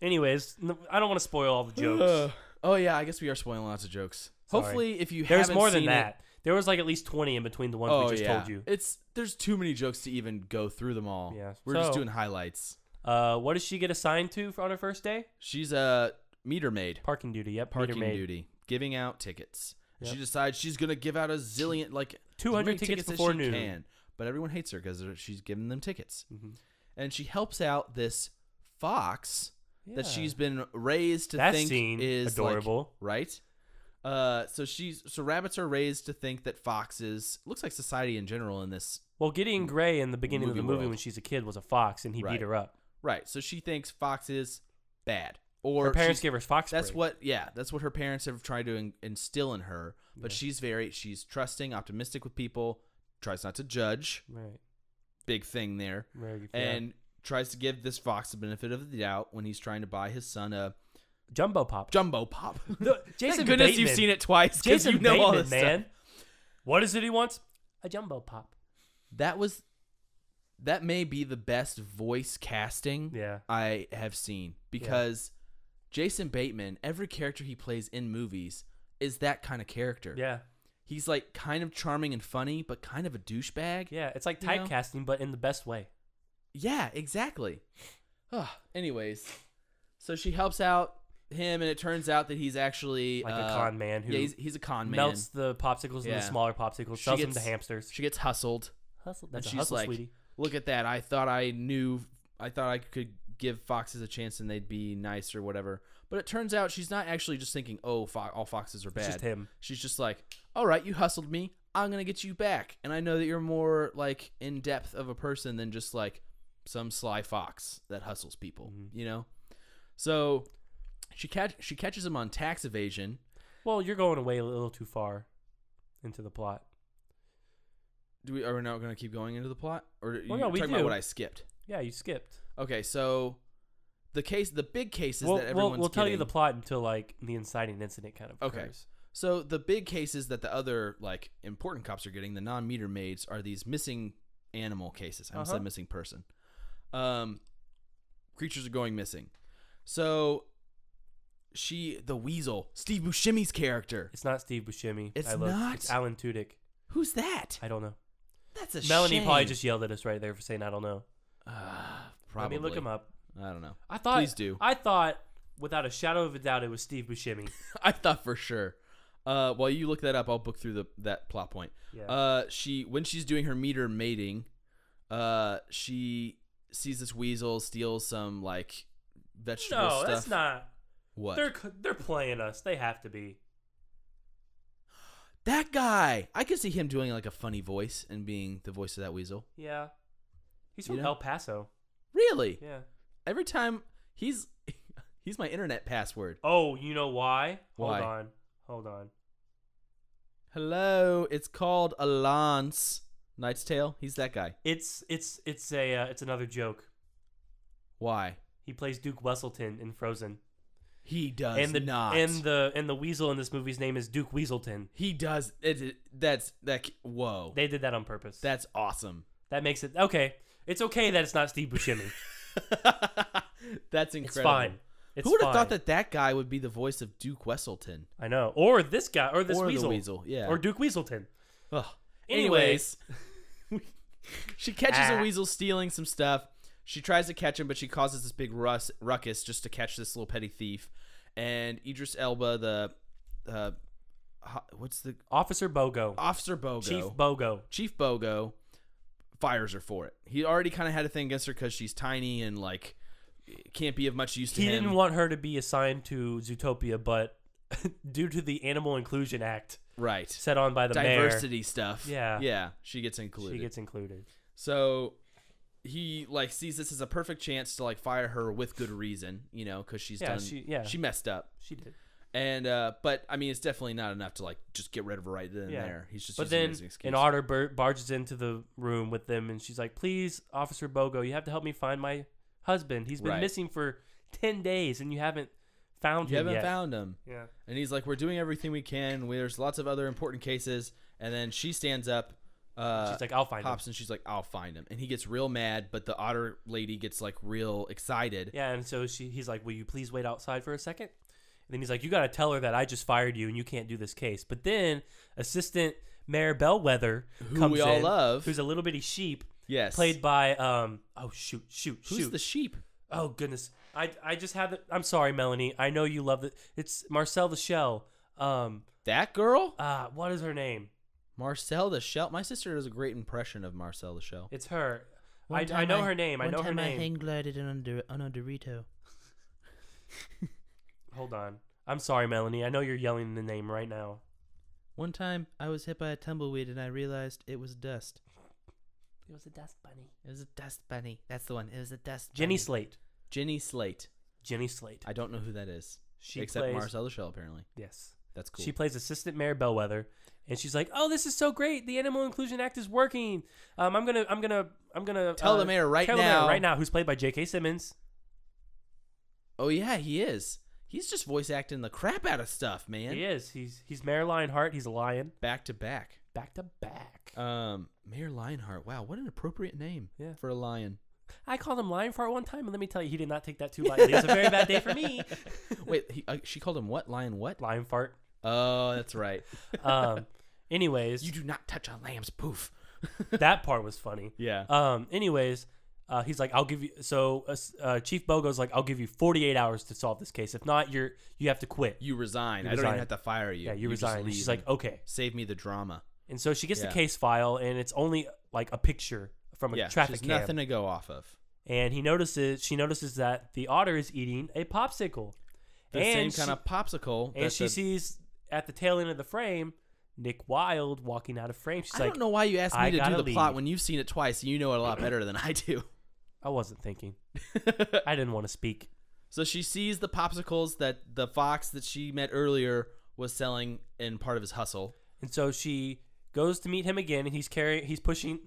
Anyways, I don't want to spoil all the jokes. Oh yeah, I guess we are spoiling lots of jokes. Sorry. Hopefully if you There's haven't more seen than that. There was like at least 20 in between the ones we just told you. There's too many jokes to even go through them all. Yeah. We're just doing highlights. What does she get assigned to on her first day? She's a meter maid. Parking duty. Yep. Parking duty. Giving out tickets. Yep. She decides she's gonna give out a zillion, like 200 tickets before noon. Can. But everyone hates her because she's giving them tickets. And she helps out this fox that she's been raised to think is adorable, like, right? So rabbits are raised to think that foxes looks like society in general in this. Well, Gideon Gray in the beginning of the movie when she's a kid was a fox and he beat her up. Right. So she thinks fox is bad. Or her parents gave her fox spray. That's what her parents have tried to instill in her. But she's trusting, optimistic with people, tries not to judge. Right. Big thing there. Right. And tries to give this fox the benefit of the doubt when he's trying to buy his son a Jumbo Pop. Jason Thank goodness you've seen it twice. Jason you know Bateman, all this man. stuff. What is it he wants? A Jumbo Pop. That may be the best voice casting I have seen because Jason Bateman, every character he plays in movies is that kind of character. Yeah. He's like kind of charming and funny, but kind of a douchebag. Yeah, it's like typecasting, but in the best way. Yeah, exactly. Anyways, so she helps out him, and it turns out that he's actually like a con man. Who he's a con man. Melts the popsicles into smaller popsicles, sells them to hamsters. She gets hustled. That's she's hustle, like, sweetie. Look at that. I thought I could give foxes a chance and they'd be nice or whatever. But it turns out she's not actually just thinking, oh, all foxes are bad. It's just him. She's just like, all right, you hustled me. I'm going to get you back. And I know that you're more like in depth of a person than just like some sly fox that hustles people, you know? So she catches him on tax evasion. Well, you're going away a little too far into the plot. Are we not going to keep going into the plot? Or well, you're talking about what I skipped? Yeah, you skipped. Okay, so the big cases that everyone's we'll tell you the plot until like the inciting incident kind of occurs. Okay. So the big cases that the other like important cops are getting, the non-meter maids, are these missing animal cases. I almost said missing person. Creatures are going missing. So the weasel, Steve Buscemi's character. It's not Steve Buscemi. It's not? It's Alan Tudyk. Who's that? I don't know. That's a Melanie shame. probably just yelled at us right there for saying I don't know. Probably. Let me look him up. I don't know. Please do. I thought, without a shadow of a doubt, it was Steve Buscemi. I thought for sure. While you look that up, I'll book through that plot point. Yeah. When she's doing her meter mating, she sees this weasel steal some like vegetable stuff. No, that's not. What? They're playing us. They have to be. That guy. I could see him doing like a funny voice and being the voice of that weasel. Yeah. He's from El Paso. Really? Yeah. Every time he's my internet password. Oh, you know why? Why? Hold on. Hello, it's called a lance. Knight's Tale. He's that guy. It's another joke. Why? He plays Duke Wesselton in Frozen. He does not. And the weasel in this movie's name is Duke Weaselton. He does. Whoa. They did that on purpose. That's awesome. That makes it okay. It's okay that it's not Steve Buscemi. That's incredible. It's fine. Who would have thought that guy would be the voice of Duke Wesselton? I know. Or this guy. Or this weasel. Or the weasel, yeah. Or Duke Weaselton. Ugh. Anyways. She catches a weasel stealing some stuff. She tries to catch him, but she causes this big ruckus just to catch this little petty thief. And Idris Elba, what's the... Officer Bogo. Chief Bogo fires her for it. He already kind of had a thing against her because she's tiny and like can't be of much use to him. He didn't want her to be assigned to Zootopia, but due to the Animal Inclusion Act, right, set on by the diversity mayor, stuff, yeah, she gets included. So he like sees this as a perfect chance to like fire her with good reason, you know, because she messed up. She did. And but I mean, it's definitely not enough to like just get rid of her right then and there. He's just. But then an otter barges into the room with them, and she's like, "Please, Officer Bogo, you have to help me find my husband. He's been missing for 10 days, and you haven't found him yet." You haven't found him. Yeah. And he's like, "We're doing everything we can. There's lots of other important cases." And then she stands up. She's like, "I'll find him." And she's like, "I'll find him." And he gets real mad, but the otter lady gets like real excited. Yeah, and so he's like, "Will you please wait outside for a second?" And then he's like, "You got to tell her that I just fired you and you can't do this case." But then Assistant Mayor Bellwether Who comes we all in, love. who's a little bitty sheep, Yes. played by shoot. Who's the sheep? Oh goodness, I just have it. I'm sorry, Melanie. I know you love it. It's Marcel the Shell. That girl? What is her name? Marcel the Shell. My sister does a great impression of Marcel the Shell. It's her. I know her name. I know her name. I hang glided on a Dorito. Hold on. I'm sorry, Melanie. I know you're yelling the name right now. One time, I was hit by a tumbleweed and I realized it was dust. It was a dust bunny. It was a dust bunny. That's the one. It was a dust bunny. Jenny Slate. Jenny Slate. Jenny Slate. I don't know who that is. She except plays, Marcel the Shell, apparently. Yes. That's cool. She plays Assistant Mayor Bellwether, and she's like, "Oh, this is so great! The Animal Inclusion Act is working. I'm gonna tell the mayor right now. Who's played by J.K. Simmons. Oh yeah, he is. He's just voice acting the crap out of stuff, man. He is. He's Mayor Lionheart. He's a lion. Back to back. Back to back. Mayor Lionheart. Wow, what an appropriate name for a lion. I called him Lionheart one time, and let me tell you, he did not take that too lightly. It was a very bad day for me. Wait, she called him what? Lion what? Lionfart. Oh, that's right. Anyways. You do not touch a lamb's poof. That part was funny. Yeah. Anyways, he's like, I'll give you, so Chief Bogo's like, I'll give you 48 hours to solve this case. If not, you have to quit. You resign. You I don't resign. even have to fire you. Yeah, you resign. And she's like, okay. Save me the drama. And so she gets the case file, and it's only like a picture from a traffic cam. Nothing to go off of. And she notices that the otter is eating a popsicle. The same kind of popsicle. And she sees at the tail end of the frame, Nick Wilde walking out of frame. She's I don't know why you asked me to do the leave. plot when you've seen it twice. You know it a lot better than I do. I wasn't thinking. I didn't want to speak. So she sees the popsicles that the fox that she met earlier was selling in part of his hustle. And so she goes to meet him again, and he's pushing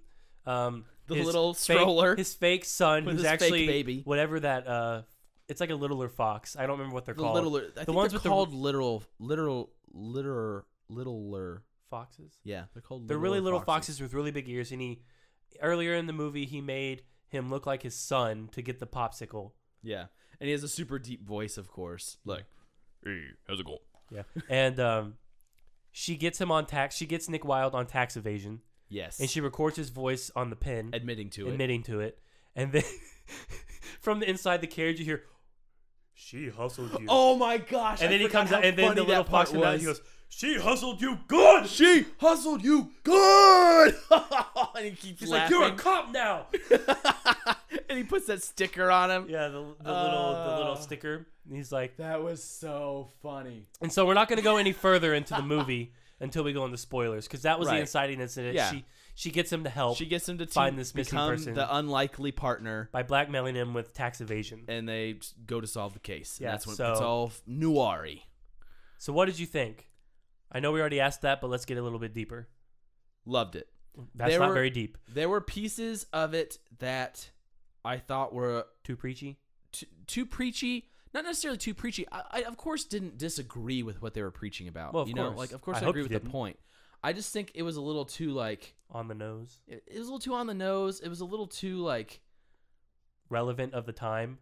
the little stroller. His fake son, who's actually fake baby. Whatever that. It's like a littler fox. I don't remember what they're called. I think they're called littler foxes. Yeah, they're called. They're really little foxes with really big ears. And earlier in the movie, he made him look like his son to get the popsicle. Yeah, and he has a super deep voice, of course. Like, hey, how's it going? Yeah, and she gets him on tax. She gets Nick Wilde on tax evasion. Yes, and she records his voice on the pen, admitting to it, and then from the inside the carriage, you hear, "She hustled you." Oh my gosh! And then he comes out, and then the little fox comes out, and he goes, "She hustled you good. She hustled you good." And he keeps He's laughing. like, "You're a cop now." And he puts that sticker on him. Yeah, the little sticker. And he's like, "That was so funny." And so we're not going to go any further into the movie until we go into spoilers, because that was the inciting incident. Yeah. She gets him to help. She gets him to find this missing person, the unlikely partner, by blackmailing him with tax evasion. And they go to solve the case. Yeah, and that's when it's all noir-y. So what did you think? I know we already asked that, but let's get a little bit deeper. Loved it. That's not very deep. There were pieces of it that I thought were too preachy. Too preachy. Not necessarily too preachy. I of course didn't disagree with what they were preaching about. Well, of course. I agree with the point. I just think it was a little too like on the nose. It was a little too on the nose. It was a little too like relevant of the time.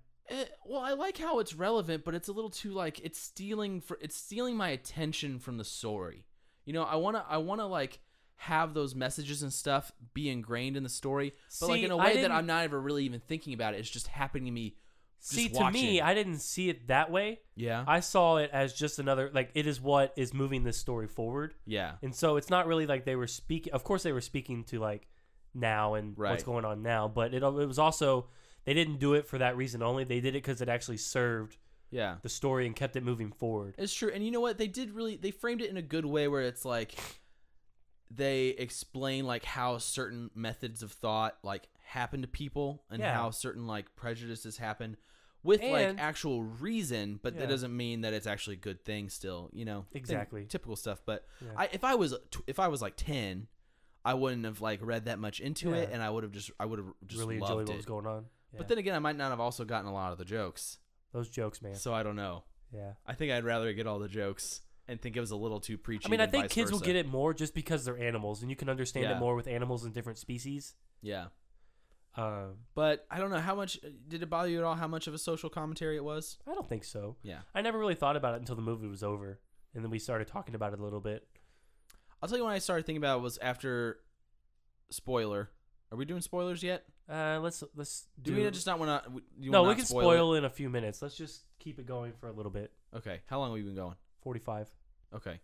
Well, I like how it's relevant, but it's a little too like it's stealing my attention from the story. You know, I wanna like have those messages and stuff be ingrained in the story, but like in a way that I'm not ever really even thinking about it. It's just happening to me. See, to me, I didn't see it that way. Yeah. I saw it as just another, like, it is what is moving this story forward. Yeah. And so it's not really like they were speaking. Of course, they were speaking to, like, now and what's going on now. But it was also, they didn't do it for that reason only. They did it because it actually served the story and kept it moving forward. It's true. And you know what? They framed it in a good way where it's like, they explain, like, how certain methods of thought, like, happen to people and how certain, like, prejudices happen. With like actual reason, but that doesn't mean that it's actually a good thing still, you know. Exactly. Typical stuff, but if I was like 10, I wouldn't have like read that much into it, and I would have just really loved enjoyed what was going on. Yeah. But then again, I might not have also gotten a lot of the jokes. Those jokes, man. So I don't know. Yeah. I think I'd rather get all the jokes and think it was a little too preachy. I mean, I think kids will get it more just because they're animals, and you can understand it more with animals in different species. Yeah. But I don't know how much did it bother you at all how much of a social commentary it was? I don't think so. Yeah. I never really thought about it until the movie was over, and then we started talking about it a little bit. I'll tell you when I started thinking about it was after spoiler. Are we doing spoilers yet? Let's Do we just not want to? No, we can spoil in a few minutes. Let's just keep it going for a little bit. Okay. How long have we been going? 45. Okay.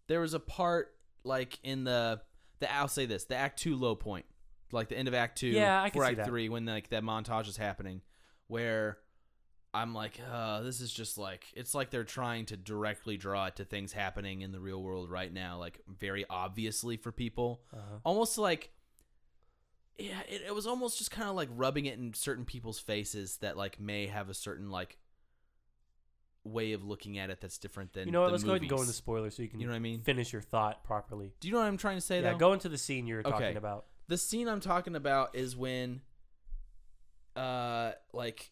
There was a part like in the I'll say this, the Act 2 low point, like the end of Act 2 I can for see Act that. 3 when like that montage is happening, where I'm like, this is just like, it's like they're trying to directly draw it to things happening in the real world right now, like very obviously for people. Almost like, yeah, it was almost just kind of like rubbing it in certain people's faces that like may have a certain like way of looking at it that's different than You know what? the Let's go ahead and go movies. into spoilers so you can You know what I mean? finish your thought properly. Do you know what I'm trying to say, Yeah, though? go into the scene you're Okay. talking about. The scene I'm talking about is when, like,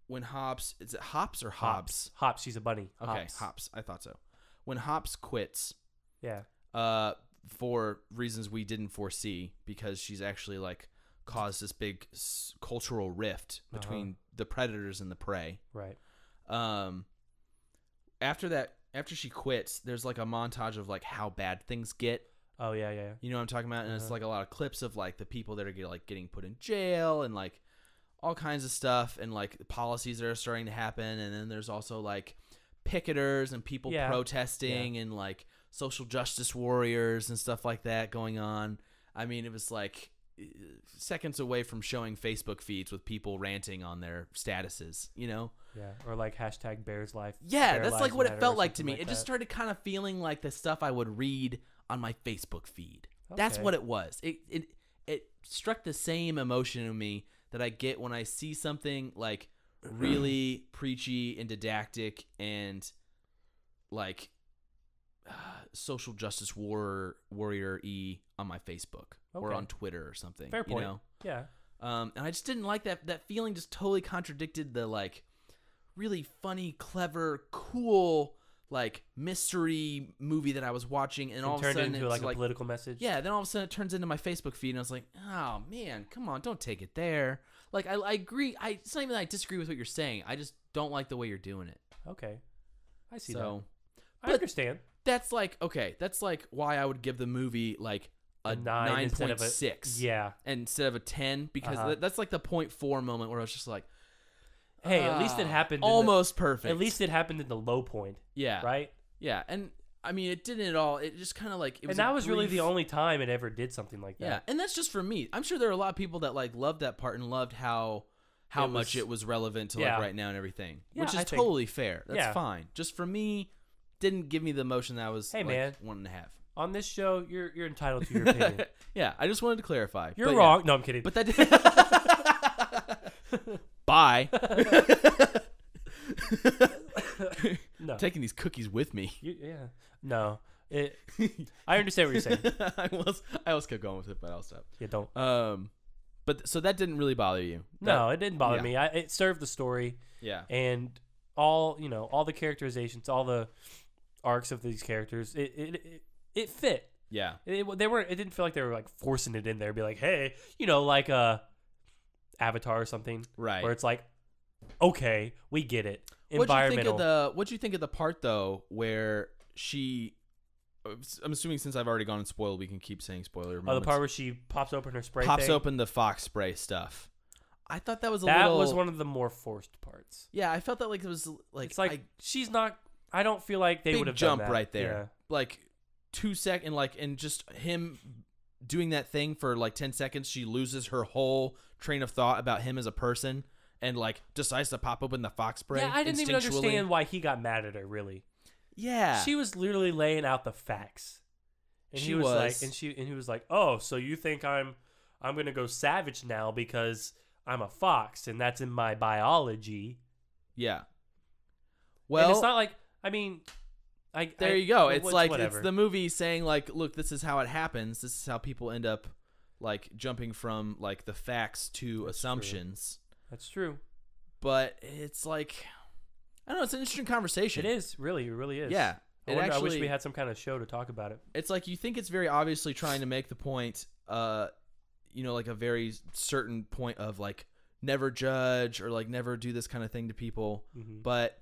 when Hobbs... Is it Hobbs or Hobbs? Hobbs, she's a bunny. Okay, Hobbs. I thought so. When Hobbs quits, Yeah. for reasons we didn't foresee, because she's actually, like, caused this big cultural rift between the predators and the prey. Right. After she quits, there's, like, a montage of, like, how bad things get. Oh, yeah. You know what I'm talking about? And it's like a lot of clips of like the people that are getting put in jail and like all kinds of stuff and like policies that are starting to happen. And then there's also like picketers and people protesting and like social justice warriors and stuff like that going on. I mean, it was like seconds away from showing Facebook feeds with people ranting on their statuses, you know? Yeah. Or like hashtag Bears Life. Yeah, Bear that's Lives like what it Matter felt or like to something me. like It just that. started kind of feeling like the stuff I would read on my Facebook feed. That's Okay. what it was. It struck the same emotion in me that I get when I see something like really preachy and didactic and like social justice warrior-y on my Facebook or on Twitter or something. Fair point. You know? Yeah. And I just didn't like that. That feeling just totally contradicted the like really funny, clever, cool like mystery movie that I was watching, and all of a turned sudden into it's like a political message. Yeah, then all of a sudden it turns into my Facebook feed, and I was like, oh man, come on, don't take it there. Like I agree. It's not even that I disagree with what you're saying. I just don't like the way you're doing it. Okay. I see So, that. I understand. That's like that's like why I would give the movie like a 9.6. Yeah. Instead of a 10, because that's like the 0.4 moment where I was just like, Hey, at least it happened. Almost perfect. At least it happened in the low point. Yeah. Right? Yeah. And I mean, it didn't at all. It just kind of like, it was and that was really brief- the only time it ever did something like that. Yeah. And that's just for me. I'm sure there are a lot of people that like loved that part and loved how much it was relevant to like right now and everything, which is totally fair. That's fine. Just for me, didn't give me the emotion that I was wanting to have. On this show, you're entitled to your opinion. Yeah. I just wanted to clarify. You're wrong. No, I'm kidding. But that Bye. No. Taking these cookies with me. Yeah. No. I understand what you're saying. I almost kept going with it, but I'll stop. Yeah, don't. But so that didn't really bother you? No, it didn't bother me. It served the story. Yeah. And all the characterizations, all the arcs of these characters, it fit. Yeah. It didn't feel like they were like forcing it in there. Be like, hey, like Avatar or something, right? Where it's like, okay, we get it. Environmental. What'd you think of the part though where I'm assuming since I've already gone and spoiled, we can keep saying spoiler moments. Oh, the part where she pops open her spray. Pops open the fox spray stuff. I thought that was that was one of the more forced parts. Yeah, I felt that like it was like it's like she's not. I don't feel like they would have jump done that. right there. Yeah. Like 2 seconds, and just him doing that thing for like 10 seconds, she loses her whole train of thought about him as a person and like decides to pop open the fox spray. Yeah, I didn't even understand why he got mad at her. Really. Yeah, she was literally laying out the facts, and he was like, "Oh, so you think I'm gonna go savage now because I'm a fox and that's in my biology?" Yeah. Well, and it's not like there you go. It's like whatever. It's the movie saying like, look, this is how it happens. This is how people end up like jumping from like the facts to assumptions. That's true. But it's like, I don't know. It's an interesting conversation. It is really, it really is. Yeah. I wish we had some kind of show to talk about it. It's like you think it's very obviously trying to make the point, like a very certain point of like never judge or like never do this kind of thing to people. Mm-hmm. But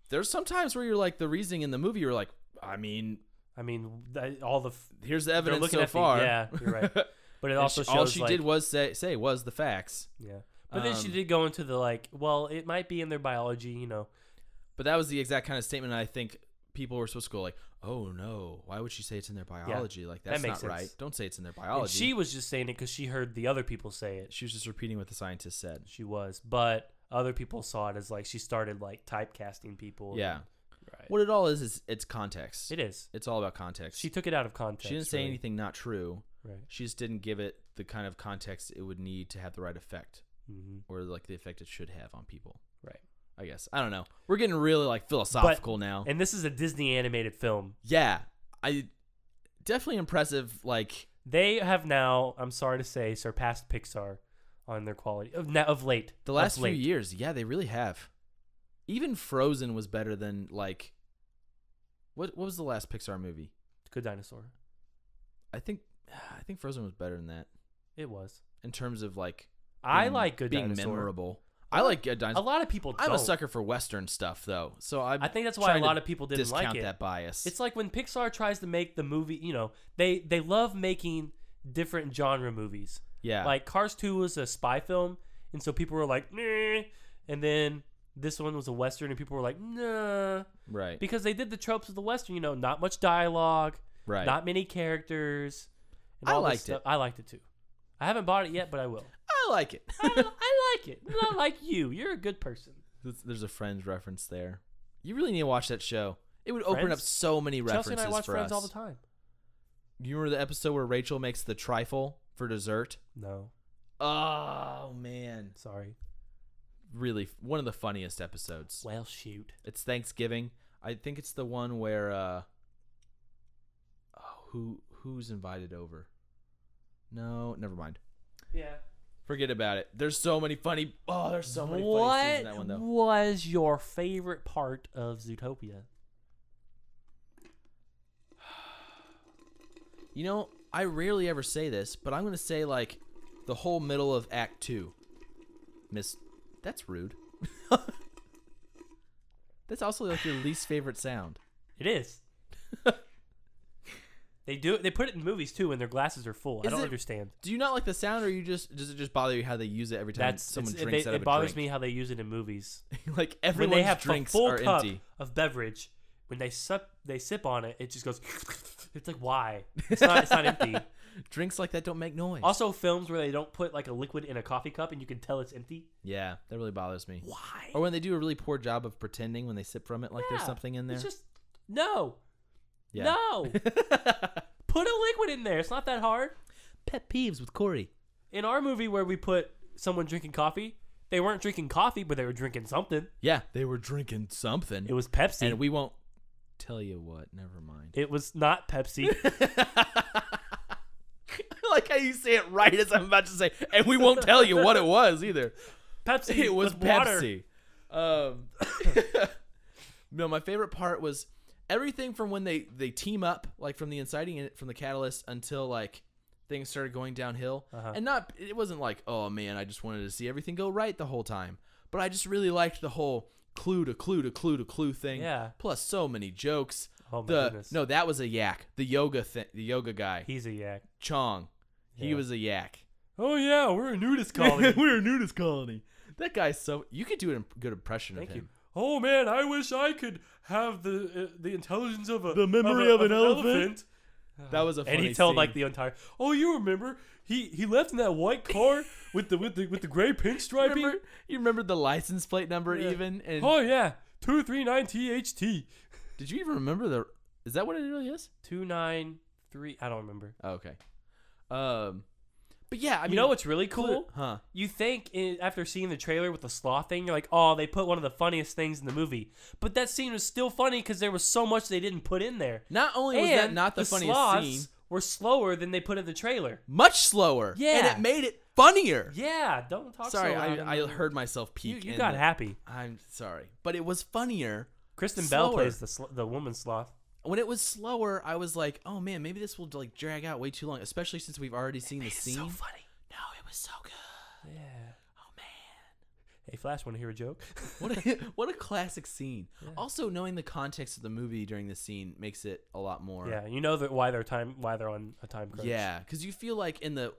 there's some times where you're like the reasoning in the movie, you're like, I mean, I mean, all the here's the they're evidence looking so at far. yeah, you're right. But it also shows all she like, did was say was the facts. yeah. But then she did go into the like, well, it might be in their biology, you know. But that was the exact kind of statement I think people were supposed to go like, oh no, why would she say it's in their biology? Like that's not right. Don't say it's in their biology. And she was just saying it because she heard the other people say it. She was just repeating what the scientist said. She was, but other people saw it as like she started like typecasting people. Yeah. Right. What it all is it's context. It is. It's all about context. She took it out of context. She didn't say anything not true. Right. She just didn't give it the kind of context it would need to have the right effect, or like the effect it should have on people. Right. I guess. I don't know. We're getting really like philosophical now. And this is a Disney animated film. Yeah. I definitely impressive. Like they have now, I'm sorry to say, surpassed Pixar on their quality of late. The last few years, yeah, they really have. Even Frozen was better than like what was the last Pixar movie? Good Dinosaur. I think Frozen was better than that. It was. In terms of like I like Good being Dinosaur. memorable. I like Good Dinosaur. A lot of people don't. I'm a sucker for Western stuff though. So I think that's why a lot of people didn't like it. Discount that bias. It's like when Pixar tries to make the movie, you know, they love making different genre movies. Yeah. Like Cars 2 was a spy film, and so people were like, nah. And then this one was a Western, and people were like, nah. Right. Because they did the tropes of the Western, you know, not much dialogue, right. not many characters. And I all liked this it. I liked it too. I haven't bought it yet, but I will. I like it. I like it. Not like you. You're a good person. There's a Friends reference there. You really need to watch that show. It would open Friends? up so many references Chelsea and I watch for Friends us. all the time. You remember the episode where Rachel makes the trifle for dessert? No. Oh man, Sorry. really one of the funniest episodes. Well, shoot. It's Thanksgiving. I think it's the one where who's invited over? No, never mind. Yeah. Forget about it. There's so many funny. Oh, there's so many funny scenes in that one though. What was your favorite part of Zootopia? You know, I rarely ever say this, but I'm gonna say like the whole middle of Act 2. That's rude. That's also like your least favorite sound. It is. They put it in movies too when their glasses are full. I don't understand. Do you not like the sound, or does it just bother you how they use it every time someone drinks out of a drink? It bothers me how they use it in movies. Like When everyone's they have drinks a full are cup empty. of beverage, when they sip on it, it just goes. It's like, why? It's not empty. Drinks like that don't make noise. Also, films where they don't put like a liquid in a coffee cup and you can tell it's empty. Yeah, that really bothers me. Why? Or when they do a really poor job of pretending when they sip from it like there's something in there. It's just no. Yeah. No. Put a liquid in there. It's not that hard. Pet peeves with Kory. In our movie where we put someone drinking coffee, they weren't drinking coffee, but they were drinking something. Yeah, they were drinking something. It was Pepsi. And we won't tell you what. Never mind. It was not Pepsi. I like how you say it right as I'm about to say, and we won't tell you what it was either. Pepsi. It was with water. Pepsi. No, my favorite part was everything from when they team up, like from the inciting from the catalyst until like things started going downhill. And it wasn't like, oh man, I just wanted to see everything go right the whole time. But I just really liked the whole clue to clue to clue to clue thing. Yeah. Plus so many jokes. Oh my goodness. No, that was a yak. The yoga guy. He's a yak. Chong. He Yeah. was a yak. Oh yeah, we're a nudist colony. We're a nudist colony. That guy's so. You could do a good impression Thank of you. him. Oh man, I wish I could have the intelligence of a The memory of an elephant. elephant. That was a funny And he told scene. like the entire. Oh, you remember? He left in that white car with the gray pinstriping. You remember the license plate number Yeah. even? And Oh yeah, 239THT. did you even remember the? Is that what it really is? 293. I don't remember. Oh, okay. But yeah, I mean, You know what's really cool? Huh? You think after seeing the trailer with the sloth thing, you're like, oh, they put one of the funniest things in the movie. But that scene was still funny because there was so much they didn't put in there. Not only was And that not the funniest sloths scene, were slower than they put in the trailer. much slower. Yeah. and it made it funnier. Yeah, don't talk Sorry, so loud. I heard myself peak. You in got the- happy. I'm sorry, but it was funnier. Kristen Bell slower. plays the woman sloth. When it was slower, I was like, "Oh man, maybe this will like drag out way too long." Especially since we've already seen the scene. So funny. No, it was so good. Yeah. Oh man. Hey, Flash, want to hear a joke? What a classic scene. Yeah. Also, knowing the context of the movie during this scene makes it a lot more. Yeah, you know that why they're on a time crunch. Yeah, because you feel like in the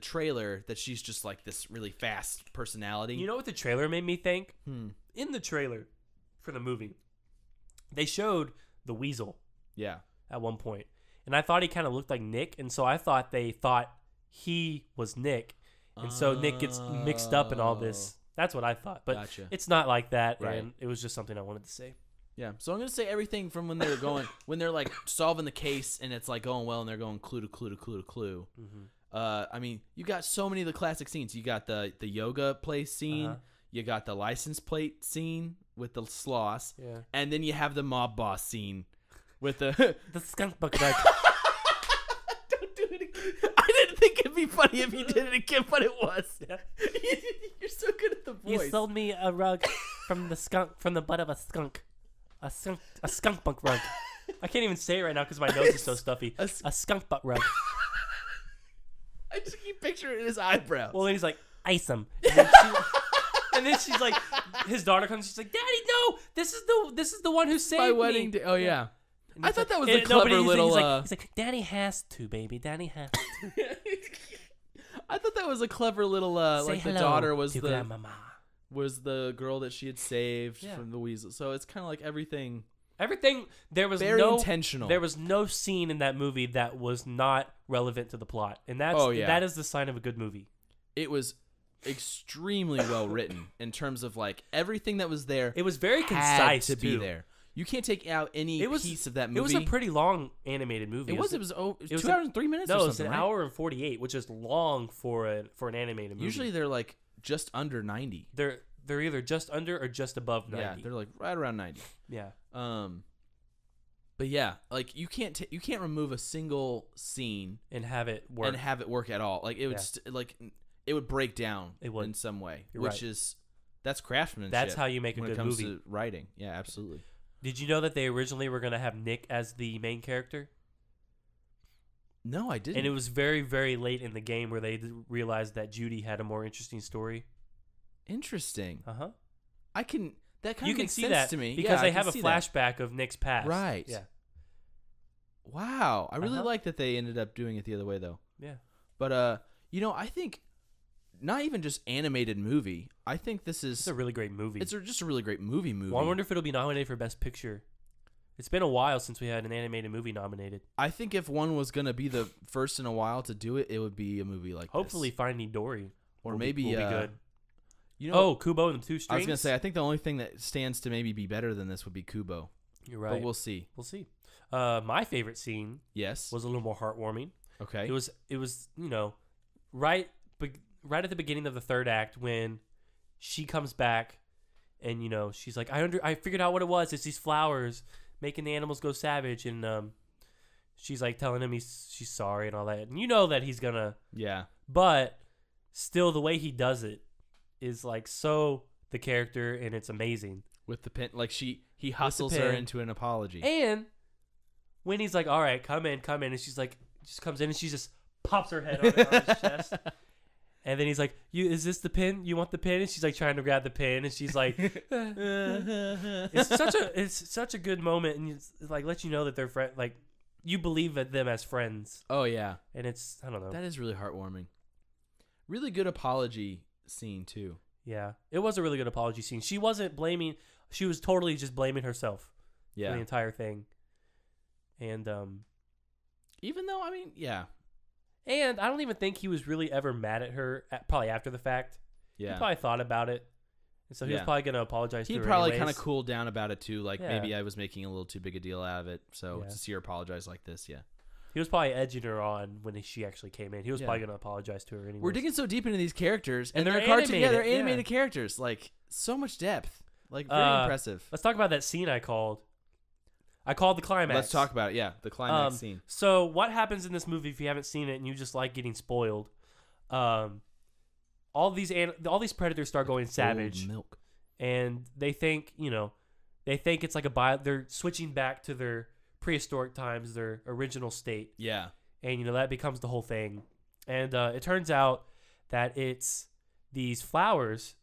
trailer that she's just like this really fast personality. You know what the trailer made me think? In the trailer for the movie, they showed the Weasel. Yeah. At one point, and I thought he kind of looked like Nick, and so I thought they thought he was Nick, and so Nick gets mixed up in all this. That's what I thought, but Gotcha. it's not like that, Right. and it was just something I wanted to say. Yeah, so I'm gonna say everything from when they're going, when they're like solving the case and it's like going well, and they're going clue to clue to clue to clue. I mean, you got so many of the classic scenes. You got the yoga place scene. You got the license plate scene with the sloths. Yeah. And then you have the mob boss scene with the skunk buck rug. Don't do it again. I didn't think it'd be funny if you did it again, but it was. Yeah. You're so good at the voice. You sold me a rug from the butt of a skunk. A skunk buck rug. I can't even say it right now because my nose is so stuffy. A skunk butt rug. I just keep picturing his eyebrows. Well, then he's like, ice him. And then she's like, his daughter comes. She's like, Daddy, no, this is the one who saved my wedding me. day. Oh yeah. And I thought that was and a clever little. He's like, Daddy has to, baby. Daddy has to. I thought that was a clever little. Say like the hello daughter was to the grandmama. was the girl that she had saved Yeah. from the weasel. So it's kind of like everything. Everything there was Very no intentional. There was no scene in that movie that was not relevant to the plot, and that is the sign of a good movie. It was extremely well written in terms of like everything that was there. It was very had concise to be too. there. You can't take out any piece of that movie. It was a pretty long animated movie. It was 2 hours and 3 minutes. No, or something, it's an right? hour and 48, which is long for an animated movie. Usually they're like just under 90. They're either just under or just above 90. Yeah, they're like right around 90. Yeah. But yeah, like you can't remove a single scene and have it work at all. Like it would it would break down in some way, right. That's craftsmanship. That's how you make a when good it comes movie. to writing. Yeah, absolutely. Did you know that they originally were going to have Nick as the main character? No, I didn't. And it was very, very late in the game where they realized that Judy had a more interesting story. Interesting. Uh-huh. That kind of you can makes see sense that to me because yeah, they I have a can see flashback of Nick's past. Right. Yeah. Wow, I really like that they ended up doing it the other way though. Yeah. But I think not even just animated movie. I think this is It's a really great movie. It's just a really great movie. Well, I wonder if it'll be nominated for Best Picture. It's been a while since we had an animated movie nominated. I think if one was gonna be the first in a while to do it, it would be a movie like Hopefully this. Finding Dory. Or will maybe be good. You know, Kubo and the Two Strings. I was gonna say I think the only thing that stands to maybe be better than this would be Kubo. You're right. But we'll see. We'll see. My favorite scene Yes. was a little more heartwarming. Okay. It was right at the beginning of the third act when she comes back and she's like I figured out what it was. It's these flowers making the animals go savage, and she's like telling him she's sorry and all that, and you know that he's gonna but still the way he does it is like so the character, and it's amazing with the pen, like he hustles her into an apology. And when he's like, all right, come in, and she's like, just comes in and she just pops her head on his chest. And then he's like, is this the pin? You want the pin? And she's like trying to grab the pin, and she's like, it's such a good moment, and it's like lets you know that they're friends. Like you believe in them as friends. Oh yeah, and it's I don't know. That is really heartwarming. Really good apology scene too. Yeah, it was a really good apology scene. She wasn't blaming. She was totally just blaming herself. Yeah, for the entire thing. And even though and I don't even think he was really ever mad at her. Probably after the fact. Yeah, he probably thought about it, and so he was probably gonna apologize. He'd to her probably kind of cooled down about it too. Like maybe I was making a little too big a deal out of it. So to see her apologize like this, he was probably edging her on when she actually came in. He was probably gonna apologize to her anyway. We're digging so deep into these characters, and they're animated. Yeah, they're animated characters. Like so much depth. Like very impressive. Let's talk about that scene I called the climax. Let's talk about it. Yeah, the climax scene. So what happens in this movie if you haven't seen it and you just like getting spoiled? All these predators start going savage. Milk. And they think it's like they're switching back to their prehistoric times, their original state. Yeah. And that becomes the whole thing. And it turns out that it's these flowers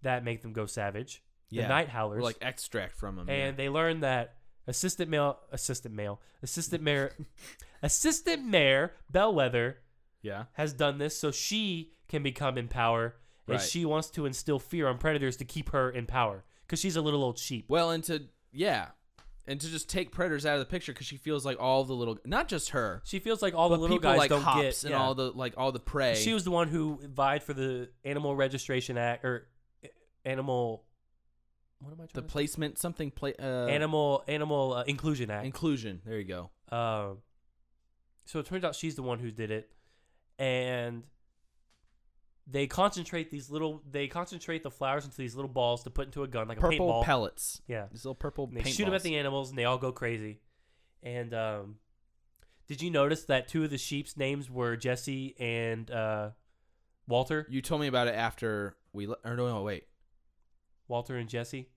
that make them go savage. The Yeah. night howlers. Or like extract from them. And they learn that assistant mayor Bellwether Yeah. has done this so she can become in power, and Right. she wants to instill fear on predators to keep her in power because she's a little old sheep. Well, and to just take predators out of the picture because she feels like all the little, not just her, She feels like all the but little people guys like don't hops get and all the prey. She was the one who vied for the Animal Registration Act or Animal. What am I trying the to placement something Animal Inclusion Act. inclusion. There you go. So it turns out she's the one who did it, and they concentrate the flowers into these little balls to put into a gun, like a Purple paintball. pellets. Yeah, These little purple and they paintballs. shoot them at the animals, and they all go crazy. And did you notice that two of the sheep's names were Jesse and Walter? You told me about it after no, wait. Walter and Jesse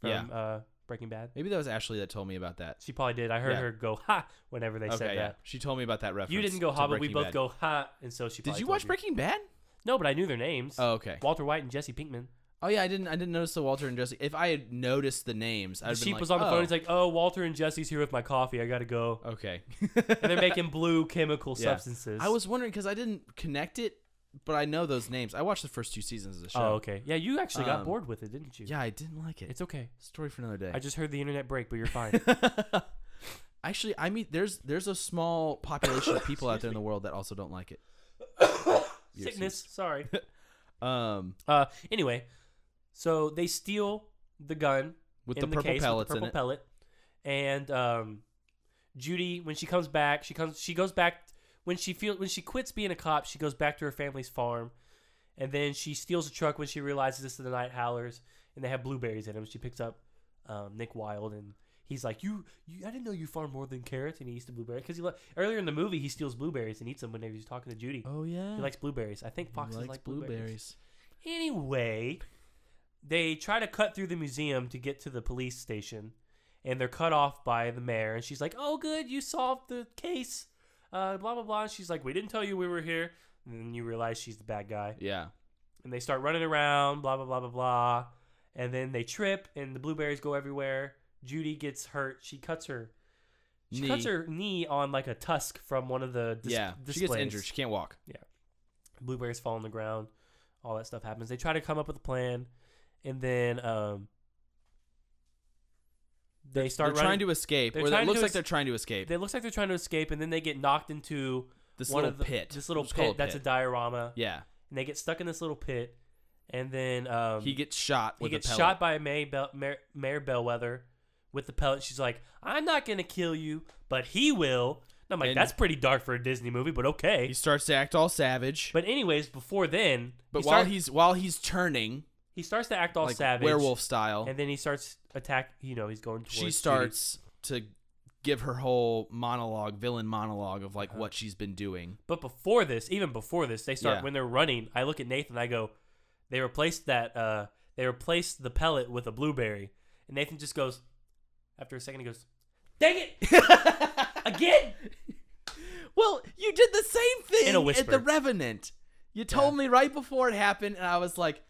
from Breaking Bad. Maybe that was Ashley that told me about that. She probably did. I heard her go ha whenever they said that. She told me about that reference. You didn't go to ha, but we Breaking both Bad. go ha, and so she. Did you told watch Breaking Bad? No, but I knew their names. Oh, okay. Walter White and Jesse Pinkman. Oh yeah, I didn't notice the Walter and Jesse. If I had noticed the names, I'd The been sheep like, was on the phone. He's like, "Oh, Walter and Jesse's here with my coffee. I gotta go." okay. And they're making blue chemical Yeah. substances. I was wondering because I didn't connect it, but I know those names. I watched the first 2 seasons of the show. Oh, okay. Yeah, you actually got bored with it, didn't you? Yeah, I didn't like it. It's okay. Story for another day. I just heard the internet break, but you're fine. Actually, I mean, there's a small population of people out there in the world that also don't like it. Sickness. Sorry. Um, Anyway, so they steal the gun with in the purple case pellets with the purple in it. pellet, and Judy, when she comes back, she goes back when she quits being a cop. She goes back to her family's farm, and then she steals a truck when she realizes this is the Night Howlers, and they have blueberries in them. She picks up Nick Wilde, and he's like, "You, I didn't know you farmed more than carrots," and he eats the blueberry because earlier in the movie he steals blueberries and eats them whenever he's talking to Judy. Oh yeah. He likes blueberries. I think foxes likes like blueberries. Anyway, they try to cut through the museum to get to the police station, and they're cut off by the mayor. And she's like, "Oh, good, you solved the case." Blah blah blah. And she's like, "We didn't tell you we were here." And then you realize she's the bad guy. Yeah. And they start running around. Blah blah blah blah blah. And then they trip, and the blueberries go everywhere. Judy gets hurt. She cuts her knee on like a tusk from one of the displays. She gets injured. She can't walk. Yeah. Blueberries fall on the ground. All that stuff happens. They try to come up with a plan, and then they start trying to escape. Or it looks like they're trying to escape. It looks like they're trying to escape, and then they get knocked into This little pit. This little pit that's a diorama. Yeah. And they get stuck in this little pit, and then he gets shot with a pellet. He gets shot by Mayor Bellwether with the pellet. She's like, "I'm not going to kill you, but he will." And I'm like, that's pretty dark for a Disney movie, but okay. He starts to act all savage. But anyways, before then, while he's turning, he starts to act all like savage, werewolf style, and then he starts attack. He's going towards. She starts to give her whole villain monologue of like what she's been doing. But even before this, they start when they're running. I look at Nathan. I go, they replaced the pellet with a blueberry, and Nathan just goes. After a second, he goes, "Dang it! Again!" Well, you did the same thing in a whisper. at The Revenant. You told me right before it happened, and I was like,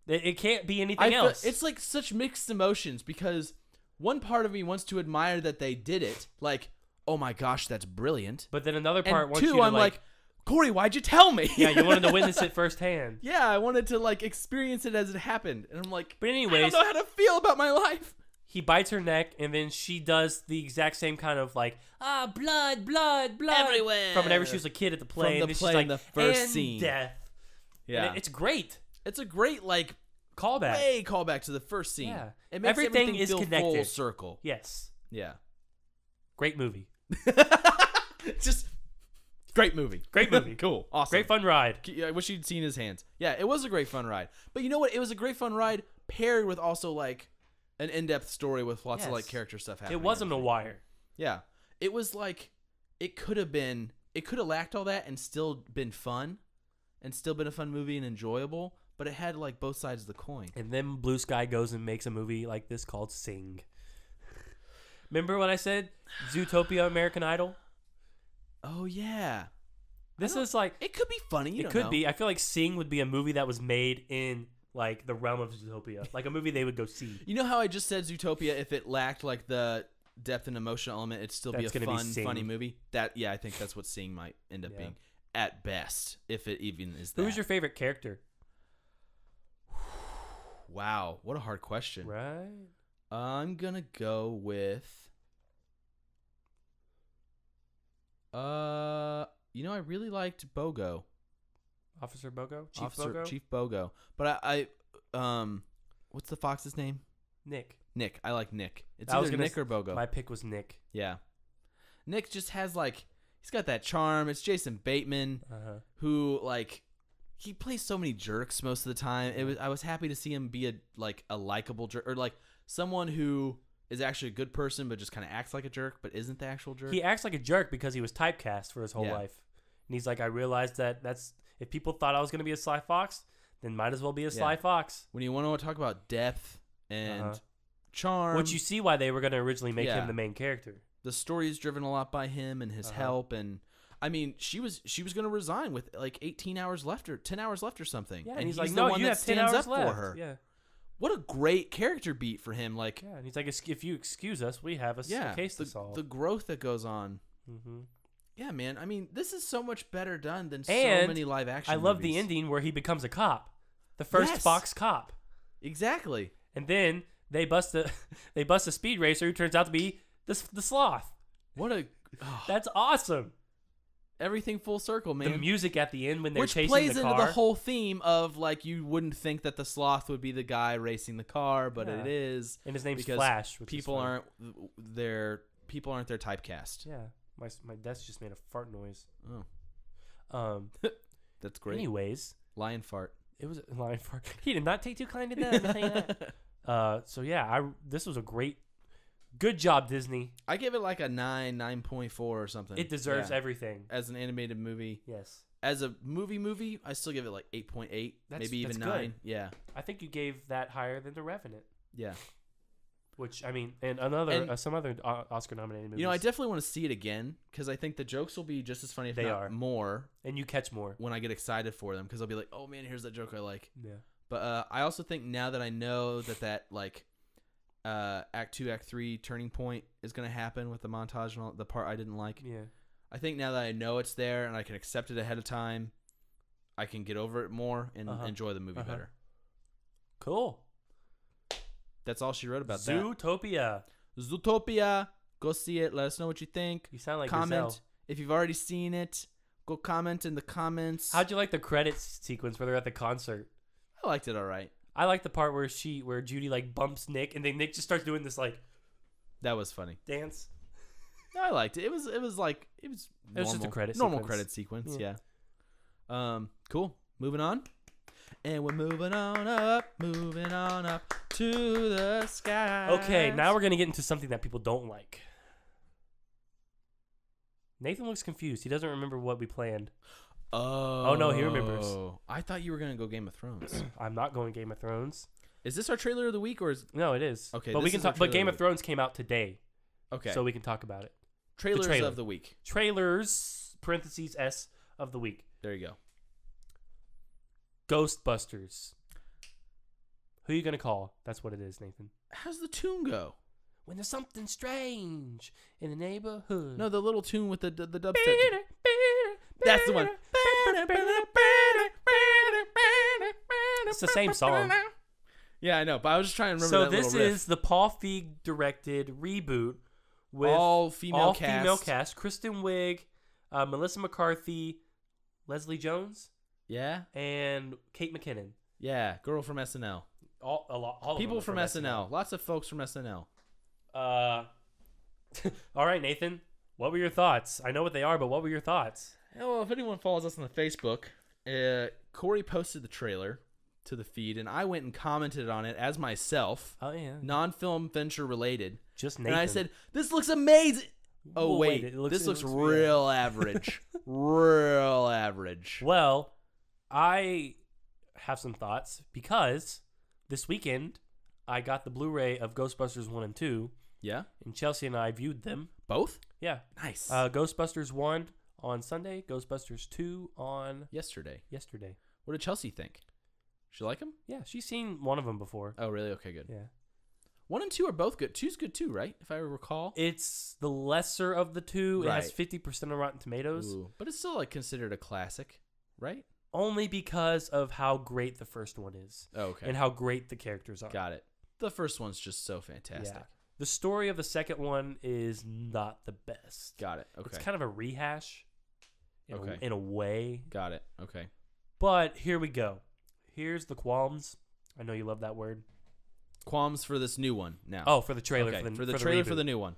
"It can't be anything else." It's like such mixed emotions because one part of me wants to admire that they did it, like, oh my gosh, that's brilliant. But then another part wants you to I'm like, Kory, why'd you tell me? Yeah, you wanted to witness it firsthand. Yeah, I wanted to like experience it as it happened, and I'm like, but anyways, I don't know how to feel about my life. He bites her neck, and then she does the exact same kind of like, blood, blood, blood everywhere from whenever she was a kid at the play. From the play, in the first scene, death. Yeah, it's great. It's a great like callback. Way callback to the first scene. Yeah, it makes everything is feel connected. Full circle. Yes. Yeah. Great movie. Just great movie. Great movie. Cool. Awesome. Great fun ride. I wish you'd seen his hands. Yeah, it was a great fun ride. But you know what? It was a great fun ride paired with also like an in-depth story with lots of like character stuff happening. It wasn't a wire. Yeah. It was like it could have lacked all that and still been fun and still been a fun movie and enjoyable, but it had like both sides of the coin. And then Blue Sky goes and makes a movie like this called Sing. Remember when I said Zootopia American Idol? Oh yeah. This is like it could be funny. It could be. I feel like Sing would be a movie that was made in like the realm of Zootopia, like a movie they would go see. You know how I just said Zootopia, if it lacked like the depth and emotion element, it'd still be a funny movie. I think that's what Sing might end up being at best, if it even is that. Who's your favorite character? Wow, what a hard question. Right. I'm gonna go with. I really liked Bogo. Officer Bogo? Chief Bogo. But I what's the fox's name? Nick. Nick. I like Nick. It's either Nick or Bogo. My pick was Nick. Yeah. Nick just has like, he's got that charm. It's Jason Bateman, who like, he plays so many jerks most of the time. I was happy to see him be a likable jerk, or like someone who is actually a good person but just kind of acts like a jerk but isn't the actual jerk. He acts like a jerk because he was typecast for his whole life. And he's like, I realized that's if people thought I was going to be a sly fox, then might as well be a sly fox. When you want to talk about depth and charm, which you see why they were going to originally make him the main character. The story is driven a lot by him and his help, and I mean, she was going to resign with like 18 hours left or 10 hours left or something. Yeah, and he's the like, no, one you that have 10 stands hours up left for her. Yeah. What a great character beat for him. Like, yeah, and he's like, if you excuse us, we have a case to solve. The growth that goes on. Mm-hmm. Yeah, man. I mean, this is so much better done than and so many live action. I love movies. the ending where he becomes a cop, the first fox cop. Exactly. And then they bust a speed racer who turns out to be the sloth. What a that's awesome. Everything full circle, man. The music at the end when they're chasing plays the car. into the whole theme of like, you wouldn't think that the sloth would be the guy racing the car, but it is. And his name's because Flash. People aren't their typecast. Yeah, my desk just made a fart noise. Oh, that's great. Anyways, lion fart. It was a lion fart. He did not take too kind to that. So yeah, this was a good job, Disney. I give it like a 9.4 or something. It deserves everything. As an animated movie. Yes. As a movie, I still give it like 8.8, maybe even 9. Good. Yeah. I think you gave that higher than The Revenant. Yeah. Which, I mean, and some other Oscar-nominated movies. You know, I definitely want to see it again because I think the jokes will be just as funny, if not more. And you catch more. When I get excited for them, because I'll be like, oh man, here's that joke I like. Yeah. But I also think now that I know that like Act 2, Act 3 turning point is going to happen with the montage and all, the part I didn't like. Yeah. I think now that I know it's there and I can accept it ahead of time, I can get over it more and enjoy the movie better. Cool. That's all she wrote about Zootopia. Zootopia. Go see it. Let us know what you think. You sound like comment. Gazelle. If you've already seen it, go comment in the comments. How'd you like the credits sequence where they're at the concert? I liked it all right. I like the part where Judy like bumps Nick and then Nick just starts doing this like that was funny dance. I liked it. It was just a credit normal sequence. Credit sequence. Yeah. Cool. Moving on. And we're moving on up to the sky. Okay, now we're gonna get into something that people don't like. Nathan looks confused. He doesn't remember what we planned. Oh no, he remembers. I thought you were gonna go Game of Thrones. I'm not going Game of Thrones. Is this our trailer of the week or is No, it is. Okay, but we can talk. But Game of Thrones came out today. Okay, so we can talk about it. Trailers of the week. Trailers (parentheses S) of the week. There you go. Ghostbusters. Who are you gonna call? That's what it is, Nathan. How's the tune go? When there's something strange in the neighborhood. No, the little tune with the dubstep. That's the one. It's the same song. Yeah, I know, but I was just trying to remember So that little this riff. is the Paul Feig directed reboot with all female cast. Kristen Wiig, Melissa McCarthy, Leslie Jones, and Kate McKinnon. Yeah, girl from SNL. All people from SNL. Lots of folks from SNL. All right, Nathan. What were your thoughts? I know what they are, but what were your thoughts? Well, if anyone follows us on the Facebook, Kory posted the trailer to the feed, and I went and commented on it as myself. Oh, yeah. Non-Filmventure related. Just Nathan. And I said, this looks amazing. Oh, well, wait. This looks real average. Real average. Well, I have some thoughts because this weekend I got the Blu-ray of Ghostbusters 1 and 2. Yeah? And Chelsea and I viewed them. Both? Yeah. Nice. Ghostbusters 1 on Sunday, Ghostbusters 2 on... Yesterday. Yesterday. What did Chelsea think? She like them? Yeah, she's seen one of them before. Oh, really? Okay, good. Yeah. 1 and 2 are both good. 2's good too, right? If I recall. It's the lesser of the two. It has Right. 50% on Rotten Tomatoes. Ooh, but it's still like considered a classic, right? Only because of how great the first one is. Oh, okay. And how great the characters are. Got it. The first one's just so fantastic. Yeah. The story of the second one is not the best. Got it. Okay. It's kind of a rehash in a way. Got it. Okay. But here we go. Here's the qualms. I know you love that word. Qualms for this new one now. Oh, for the trailer. Okay, For the trailer reboot. for the new one.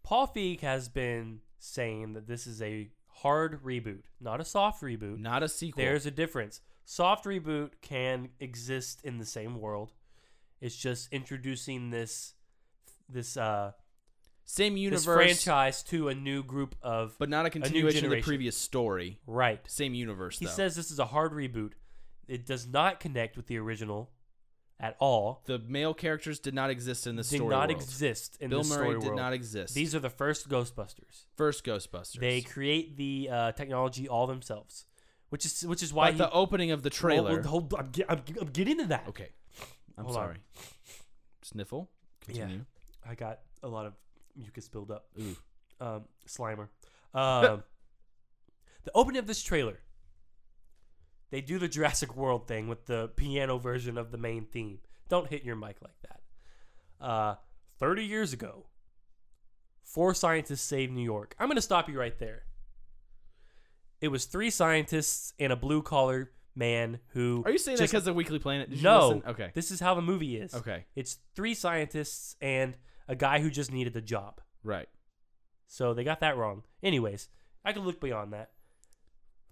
Paul Feig has been saying that this is a hard reboot, not a soft reboot. Not a sequel. There's a difference. Soft reboot can exist in the same world. It's just introducing this same universe, this franchise to a new group of, but not a continuation of the generation. previous story. Right. Same universe. He though. says this is a hard reboot. It does not connect with the original at all. The male characters did not exist in the story Did not world. exist in Bill the Murray story did world. not exist. These are the first Ghostbusters. First Ghostbusters. They create the technology all themselves, which is why the opening of the trailer. I'm getting to that. Okay. I'm Hold sorry. on. Sniffle. Continue. Yeah, I got a lot of mucus buildup. Ooh. Slimer. The opening of this trailer, they do the Jurassic World thing with the piano version of the main theme. Don't hit your mic like that. 30 years ago, 4 scientists saved New York. I'm going to stop you right there. It was 3 scientists and a blue-collar man who... Are you saying that because of Weekly Planet? Did you No. listen? Okay. This is how the movie is. Okay. It's 3 scientists and a guy who just needed a job. Right. So they got that wrong. Anyways, I can look beyond that.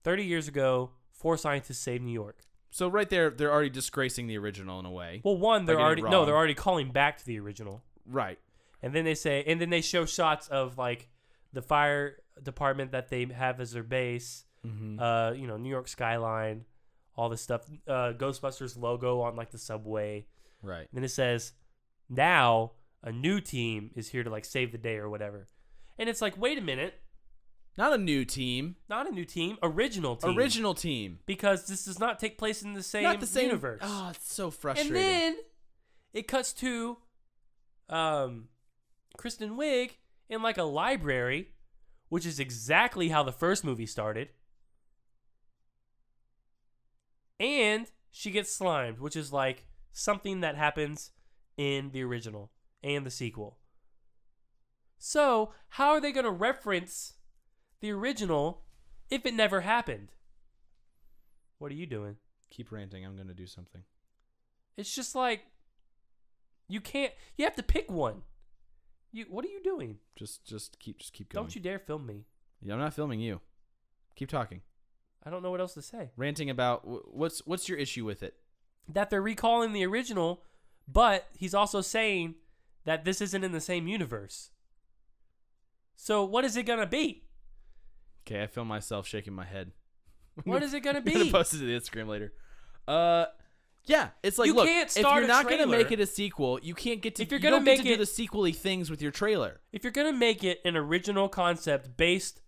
30 years ago, 4 scientists saved New York. So right there, they're already disgracing the original in a way. Well, one, they're By getting it already wrong. they're already calling back to the original. Right. And then they show shots of like the fire department that they have as their base. Mm-hmm. New York skyline, all this stuff. Ghostbusters logo on like the subway. Right. And then it says, now a new team is here to like save the day or whatever. And it's like, wait a minute. Not a new team. Not a new team. Original team. Original team. Because this does not take place in the same, Not the same universe. Oh, it's so frustrating. And then it cuts to Kristen Wiig in like a library, which is exactly how the first movie started. And she gets slimed, which is like something that happens in the original and the sequel. So, how are they going to reference the original if it never happened? What are you doing? Keep ranting. I'm going to do something. It's just like you have to pick one. What are you doing? Just keep going. Don't you dare film me. Yeah, I'm not filming you. Keep talking. I don't know what else to say. Ranting about what's your issue with it? That they're recalling the original, but he's also saying that this isn't in the same universe. So what is it going to be? Okay, I film myself shaking my head. What is it going to I'm going be? to post it to the Instagram later. Yeah, it's like, You look, can't if start you're a not going to trailer- make it a sequel, you can't get to. If you're you gonna don't get to make do it- the sequel-y things with your trailer. If you're going to make it an original concept based,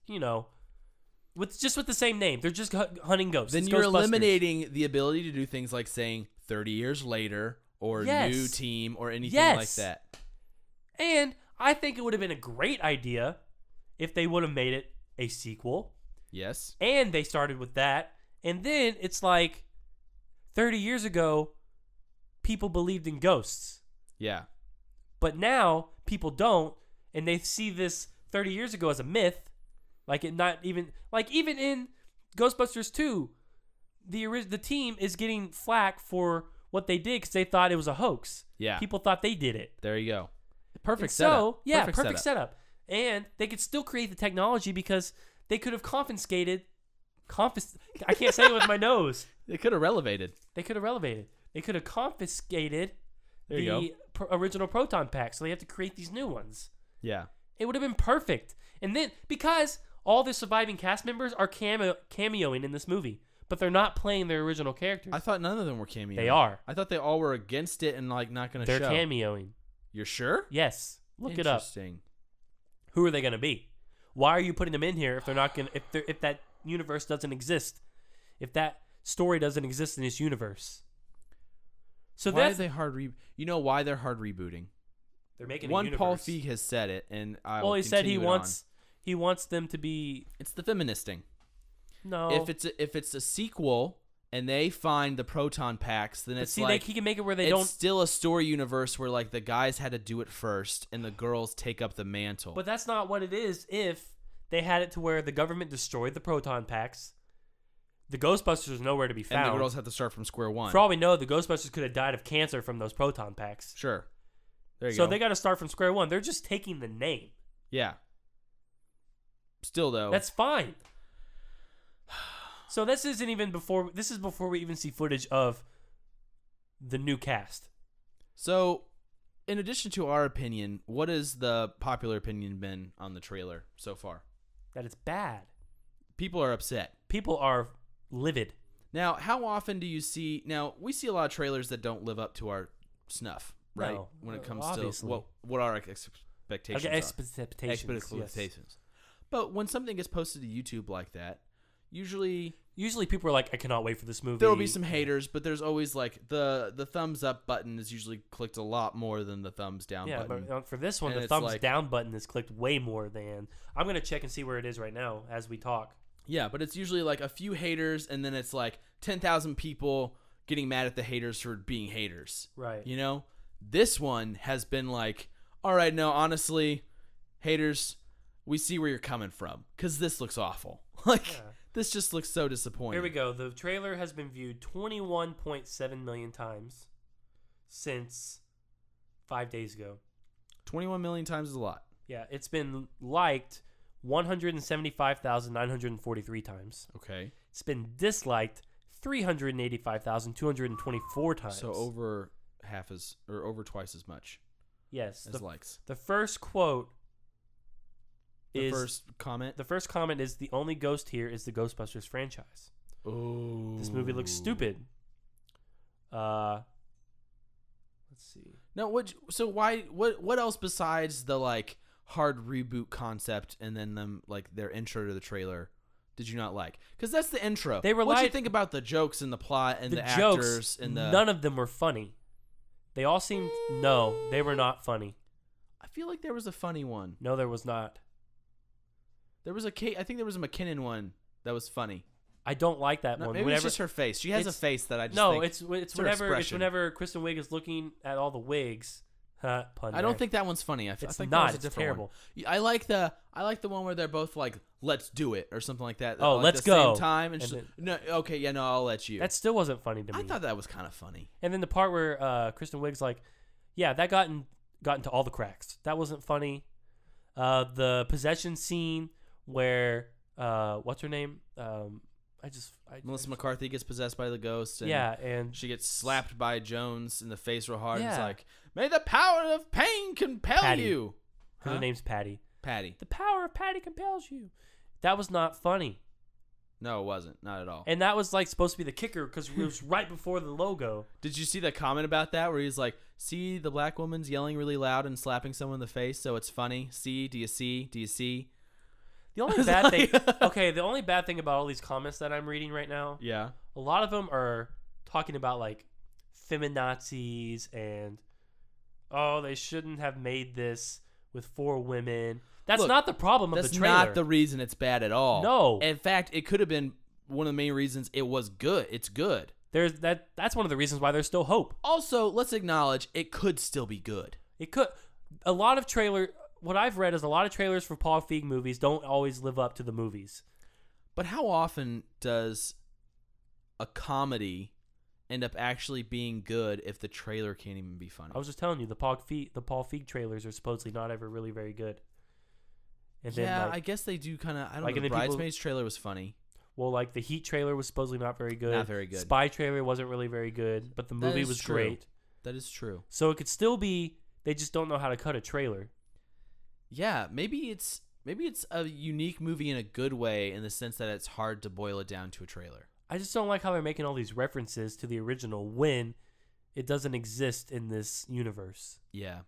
with the same name, they're just hunting ghosts. Then It's you're Ghostbusters. eliminating the ability to do things like saying 30 years later or Yes. new team or anything Yes. like that. And I think it would have been a great idea if they would have made it a sequel. Yes. And they started with that. And then it's like 30 years ago, people believed in ghosts. Yeah. But now people don't. And they see this 30 years ago as a myth. Even in Ghostbusters 2, the team is getting flack for what they did because they thought it was a hoax. Yeah. People thought they did it. There you go. Perfect And setup. So, yeah, perfect setup. setup. And they could still create the technology because they could have confiscated. I can't say it with my nose. They could have relevated. They could have confiscated There you the original proton pack. So they have to create these new ones. Yeah. It would have been perfect. And then, because all the surviving cast members are cameoing in this movie, but they're not playing their original characters. I thought none of them were cameoing. They are. I thought they all were against it and not going to show. They're cameoing. You're sure? Yes. Look it up. Interesting. Who are they going to be? Why are you putting them in here if they're not going? If that universe doesn't exist, if that story doesn't exist in this universe? So why are that's they hard? You know why they're hard rebooting? they're making One a universe. Paul Feig has said it, and I Well, will he said he continue it on. he wants them to be It's the feministing. no. If it's a sequel and they find the proton packs, then But it's see, like he can make it where they it's don't. still a story universe where like the guys had to do it first and the girls take up the mantle. But that's not what it is. If they had it to where the government destroyed the proton packs, the Ghostbusters is nowhere to be found. and the girls have to start from square one. For all we know, the Ghostbusters could have died of cancer from those proton packs. Sure. There you So go. they got to start from square one. They're just taking the name. Yeah. Still though. That's fine. So this isn't even before. This is before we even see footage of the new cast. So, in addition to our opinion, what has the popular opinion been on the trailer so far? That it's bad. People are upset. People are livid. Now, how often do you see? Now, we see a lot of trailers that don't live up to our snuff, right? No, when it comes obviously. to what our expectations Okay, are. expectations. Yes. Expectations. But when something gets posted to YouTube like that, usually People are like, I cannot wait for this movie. there will be some haters, but there's always like the thumbs up button is usually clicked a lot more than the thumbs down button. But for this one, And the it's thumbs like- down button is clicked way more than. I'm gonna check and see where it is right now as we talk. Yeah, but it's usually like a few haters, and then it's like 10,000 people getting mad at the haters for being haters. Right. You know, this one has been like, all right, no, honestly, haters, we see where you're coming from because this looks awful. Like, Yeah. this just looks so disappointing. Here we go. The trailer has been viewed 21.7 million times since 5 days ago. 21 million times is a lot. Yeah, it's been liked 175,943 times. Okay. It's been disliked 385,224 times. So over over twice as much yes, as likes. the first quote The is first comment. the first comment is the only ghost here is the Ghostbusters franchise. Oh. This movie looks stupid. Let's see. No, what else besides the like hard reboot concept and then them like their intro to the trailer did you not like? Because that's the intro. They What do you relied- think about the jokes and the plot and the jokes, actors and the? none of them were funny. They all seemed no, they were not funny. I feel like there was a funny one. No, there was not. There was I think there was a McKinnon one that was funny. I don't like that No, one. maybe it's just her face. She has a it's- face that I just no, think. it's her whenever expression. Kristen Wiig is looking at all the wigs. Pun I don't there. think that one's funny. I It's think not. that was a It's different terrible. one. I like the one where they're both like, "Let's do it" or something like that. Oh, like let's the same go. time and, And she's like, no, okay, yeah, no, I'll let you. that still wasn't funny to me. I thought that was kind of funny. And then the part where Kristen Wiig's like, yeah, that got into all the cracks. That wasn't funny. The possession scene where what's her name? Melissa McCarthy gets possessed by the ghost. And Yeah, and she gets slapped by Jones in the face real hard. And it's Yeah. like, may the power of pain compel Patty. you. her name's Patty. Patty. The power of Patty compels you. That was not funny. No, it wasn't. Not at all. And that was like supposed to be the kicker because it was right before the logo. Did you see the comment about that where he's like, see, the black woman's yelling really loud and slapping someone in the face, so it's funny. See? Do you see? Do you see? The only bad thing, the only bad thing about all these comments that I'm reading right now, Yeah. a lot of them are talking about like feminazis and they shouldn't have made this with 4 women. That's Look, not the problem of the That's trailer. not the reason it's bad at all. No. In fact, it could have been one of the main reasons it was good. It's good. That's one of the reasons why there's still hope. Also, let's acknowledge it could still be good. It could. A lot of what I've read is a lot of trailers for Paul Feig movies don't always live up to the movies. But how often does a comedy end up actually being good if the trailer can't even be funny? I was just telling you the Paul Feig trailers are supposedly not ever really very good. And Yeah, then, I guess they do kind of. I don't like, know. and The then people- Bridesmaids trailer was funny. well, like the Heat trailer was supposedly not very good. Not very good. Spy trailer wasn't really very good, but the That movie is was true. great. That is true. So it could still be. They just don't know how to cut a trailer. Yeah, maybe it's a unique movie in a good way in the sense that it's hard to boil it down to a trailer. I just don't like how they're making all these references to the original when it doesn't exist in this universe. Yeah.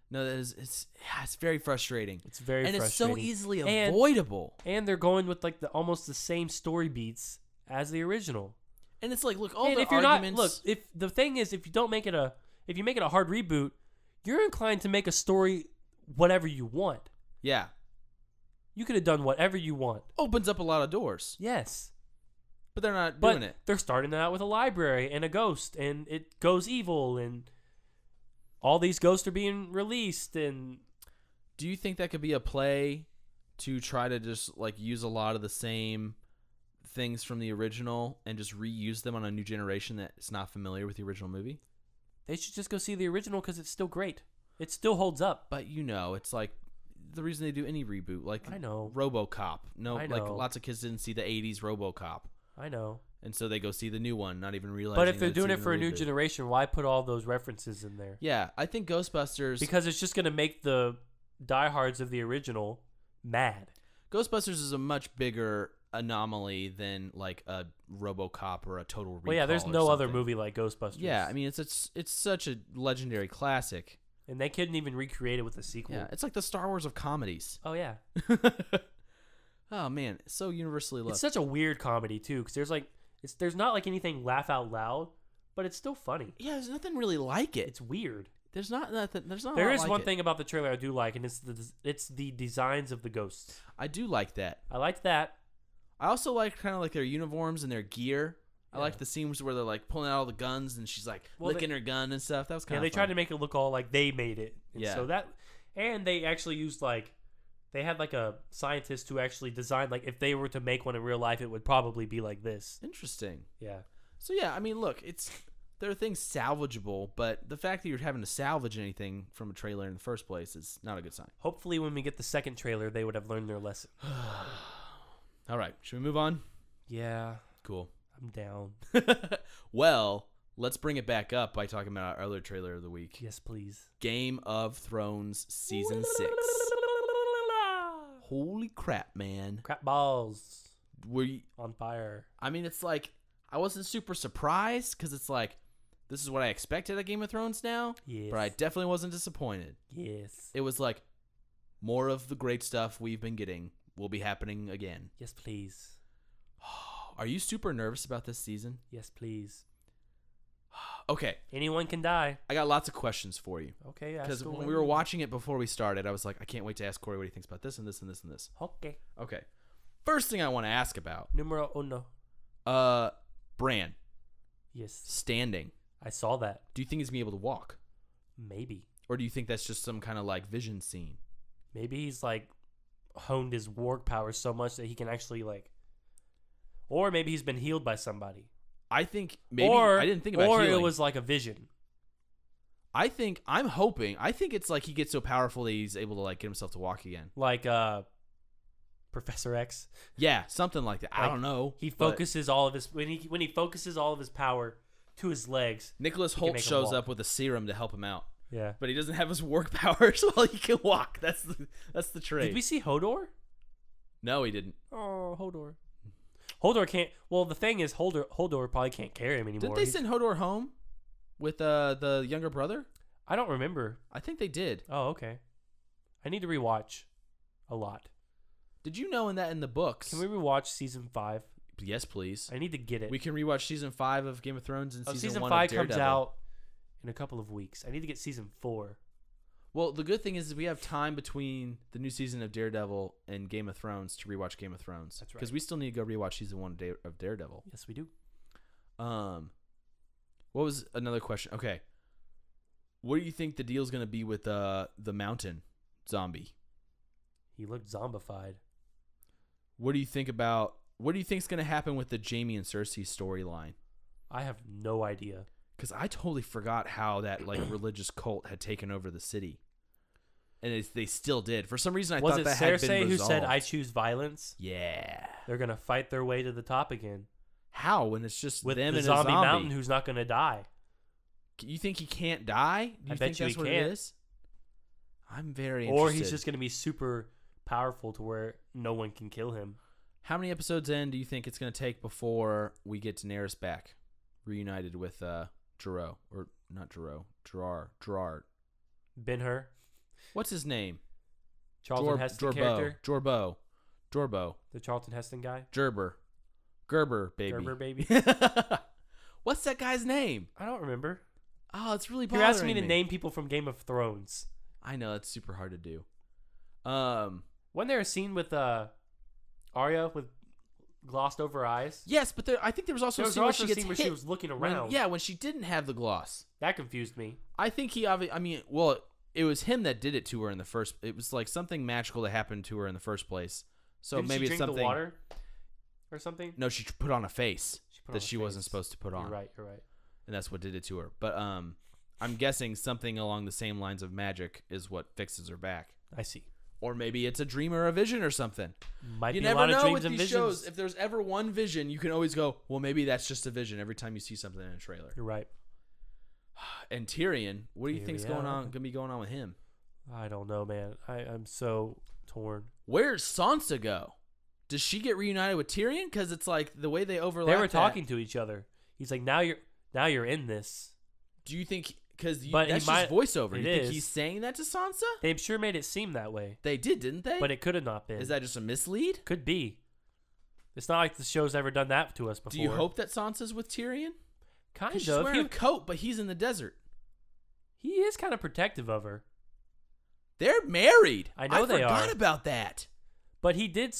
No, it's very frustrating. It's very and frustrating. it's so easily And- avoidable. And they're going with like almost the same story beats as the original. And it's like, look, all And the if you're arguments. not, look, if the thing is, if you make it a hard reboot, you're inclined to make a story whatever you want. Yeah. You could have done whatever you want. Opens up a lot of doors. Yes. But they're not But doing it. they're starting it out with a library and a ghost, and it goes evil, and all these ghosts are being released. And Do you think that could be a play to try to just like use a lot of the same things from the original and just reuse them on a new generation that's not familiar with the original movie? they should just go see the original because it's still great. It still holds up. But it's like the reason they do any reboot, like I know. RoboCop. No, I like know. lots of kids didn't see the '80s RoboCop, I know. and so they go see the new one, not even realizing. But if they're that it's doing it even for a new reboot. generation, why put all those references in there? Yeah, I think Ghostbusters. Because it's just going to make the diehards of the original mad. Ghostbusters is a much bigger anomaly than like a RoboCop or a Total Recall. Well, yeah, there's or no other something. movie like Ghostbusters. Yeah, I mean it's such a legendary classic. And they couldn't even recreate it with a sequel. Yeah, it's like the Star Wars of comedies. Oh, yeah. Oh man, it's so universally loved. It's such a weird comedy, too, because there's not like anything laugh out loud, but it's still funny. Yeah, there's nothing really like it. It's weird. There's not nothing. There's not. There a lot is like one it. thing about the trailer I do like, and it's the designs of the ghosts. I do like that. I liked that. I also like kind of like their uniforms and their gear. I Yeah. like the scenes where they're like pulling out all the guns and she's like licking her gun and stuff. That was kind Yeah, of they tried to make it look all like they made it. And Yeah. So and they actually used they had like a scientist who actually designed like if they were to make one in real life, it would probably be like this. interesting. Yeah. So yeah, I mean, look, there are things salvageable, but the fact that you're having to salvage anything from a trailer in the first place is not a good sign. Hopefully, when we get the second trailer, they would have learned their lesson. All right, should we move on? Yeah, Cool. I'm down. Well, let's bring it back up by talking about our other trailer of the week. Yes, please. Game of Thrones Season 6. Holy crap, man. Crap balls We on fire. I mean, it's like I wasn't super surprised because it's like this is what I expected at Game of Thrones now, Yes. but I definitely wasn't disappointed. Yes. It was like more of the great stuff we've been getting will be happening again. Yes, please. Are you super nervous about this season? Yes, please. Okay, Anyone can die. I got lots of questions for you Okay. because when we were watching it before we started, I was like, I can't wait to ask Kory what he thinks about this and this and this and this. Okay. Okay, first thing I want to ask about, Numero uno. Bran Yes. standing. I saw that. Do you think he's gonna be able to walk, Maybe. or do you think that's just some kind of like vision scene? Maybe he's like honed his warg powers so much that he can actually like. Or maybe he's been healed by somebody. I think maybe or, I didn't think about or healing. it was like a vision. I think it's like he gets so powerful that he's able to like get himself to walk again. Like Professor X. Yeah, something like that. I Like, don't know. He but focuses all of his when he focuses all of his power to his legs. Nicholas can Holt make him shows walk. up with a serum to help him out, Yeah. but he doesn't have his work powers while he can walk. That's the trait. Did we see Hodor? No, he didn't. Oh, Hodor. Hodor can't. Well, the thing is, Hodor probably can't carry him anymore. Didn't they send Hodor home with the younger brother? I don't remember. I think they did. Oh, okay. I need to rewatch a lot. Did you know in the books? Can we rewatch season 5? Yes, please. I need to get it. We can rewatch season 5 of Game of Thrones and season 1 5 of Daredevil. comes out in a couple of weeks. I need to get season 4. Well, the good thing is we have time between the new season of Daredevil and Game of Thrones to rewatch Game of Thrones. That's right. Because we still need to go rewatch season 1 of Daredevil. Yes, we do. What was another question? Okay. What do you think the deal's going to be with the mountain zombie? He looked zombified. What do you think's going to happen with the Jaime and Cersei storyline? I have no idea. Because I totally forgot how that like religious cult had taken over the city. And they still did. For some reason, I Was thought it that had been Cersei resolved. who said, "I choose violence"? Yeah. They're gonna fight their way to the top again How when it's just with them the and zombie a zombie? mountain who's not gonna die. You think he can't die? Do you I think bet you that's he what can't. it is? I'm very interested. Or he's just gonna be super powerful to where no one can kill him. How many episodes in do you think it's going to take before we get Daenerys back, reunited with Gerard, or not Gerard? Ben-Hur, What's his name? Charlton Heston character, Jorbo, the Charlton Heston guy, Gerber, baby. Gerber baby. What's that guy's name? I don't remember. Oh, it's really You're bothering asking me to name people from Game of Thrones. I know it's super hard to do. Wasn't there a scene with Arya with glossed over eyes? Yes, but I think there was also There a was scene where also she a gets scene where hit. she was looking around. When she didn't have the gloss. That confused me. I think he obviously. I mean, well, it was him that did it to her in the first. It was like something magical that happened to her in the first place. So Didn't maybe she it's drink something. the water or something? No, she put on a face Put that on a she wasn't face. supposed to put on. You're right. You're right. And that's what did it to her. But I'm guessing something along the same lines of magic is what fixes her back. I see. Or maybe it's a dream or a vision or something. Might You be never a lot of know dreams with and these visions. shows. If there's ever one vision, you can always go, well, maybe that's just a vision every time you see something in a trailer. You're right. And Tyrion, what do you think's Tyrion. gonna be going on with him? I don't know, man. I'm so torn. Where's Sansa go? Does she get reunited with Tyrion? Because it's like the way they overlap. They were talking to each other. He's like, now you're in this. Do you think? Because But that's he might- just voiceover. it You think is. he's saying that to Sansa? They sure made it seem that way, They did, didn't they? but it could have not been. Is that just a mislead? Could be. It's not like the show's ever done that to us before. Do you hope that Sansa's with Tyrion? Kind She's of. wearing a coat, but he's in the desert. He is kind of protective of her, They're married. I know they forgot are. about that. but he did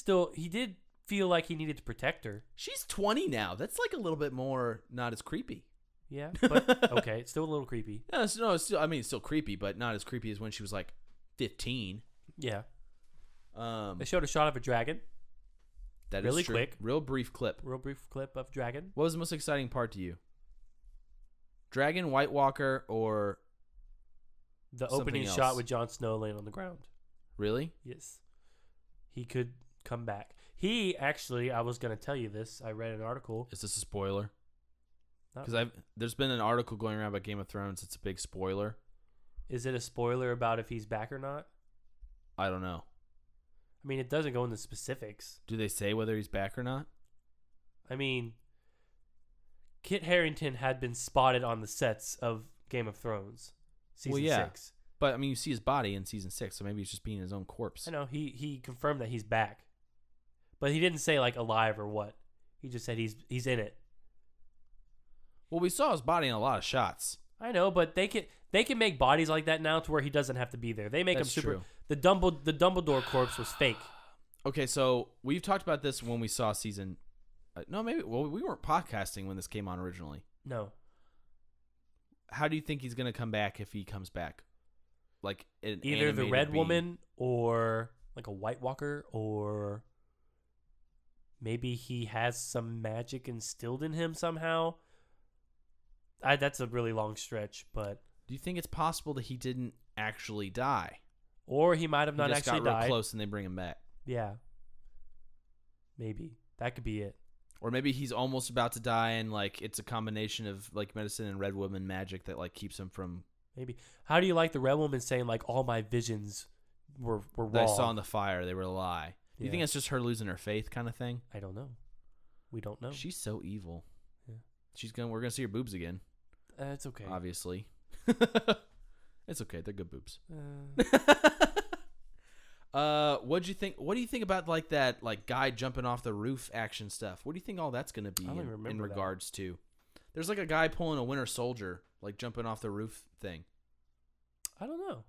feel like he needed to protect her. She's 20 now. That's like a little bit more not as creepy. Yeah, but okay, it's still a little creepy. No, it's still. I mean, it's still creepy, but not as creepy as when she was like 15. Yeah. Um, They showed a shot of a dragon. that is really true. quick. Real brief clip. Real brief clip of dragon. What was the most exciting part to you? Dragon, White Walker, or The something opening else? shot with Jon Snow laying on the ground. really? Yes. He could come back. He actually, I was going to tell you this. I read an article. Is this a spoiler? Not- Because there's been an article going around about Game of Thrones. It's a big spoiler. Is it a spoiler about if he's back or not? I don't know. I mean, it doesn't go into specifics. Do they say whether he's back or not? I mean, Kit Harington had been spotted on the sets of Game of Thrones, season 6. But I mean, you see his body in season 6, so maybe he's just being his own corpse. I know he confirmed that he's back, but he didn't say like alive or what. He just said he's in it. Well, we saw his body in a lot of shots. I know, but they can make bodies like that now to where he doesn't have to be there. They make That's him super. true. The Dumbledore corpse was fake. Okay, so we've talked about this when we saw season. No, maybe. Well, we weren't podcasting when this came on originally. No, How do you think he's gonna come back if he comes back? Like an either the animated Red being? Woman or like a White Walker, or maybe he has some magic instilled in him somehow. That's a really long stretch, but Do you think it's possible that he didn't actually die? or he might have not he just actually got real died. close and they bring him back, Yeah, maybe that could be it. or maybe he's almost about to die and like it's a combination of like medicine and Red Woman magic that like keeps him from. Maybe. How do you like the Red Woman saying like all my visions were wrong? That I saw in the fire. They were a lie. Do you Yeah. think it's just her losing her faith kind of thing? I don't know. We don't know. She's so evil. Yeah. We're gonna see her boobs again. It's okay. Obviously. It's okay. They're good boobs. What'd you think? What do you think about like that like guy jumping off the roof action stuff? What do you think all that's gonna be I don't even in remember that. regards to? There's like a guy pulling a Winter Soldier, like jumping off the roof thing. I don't know.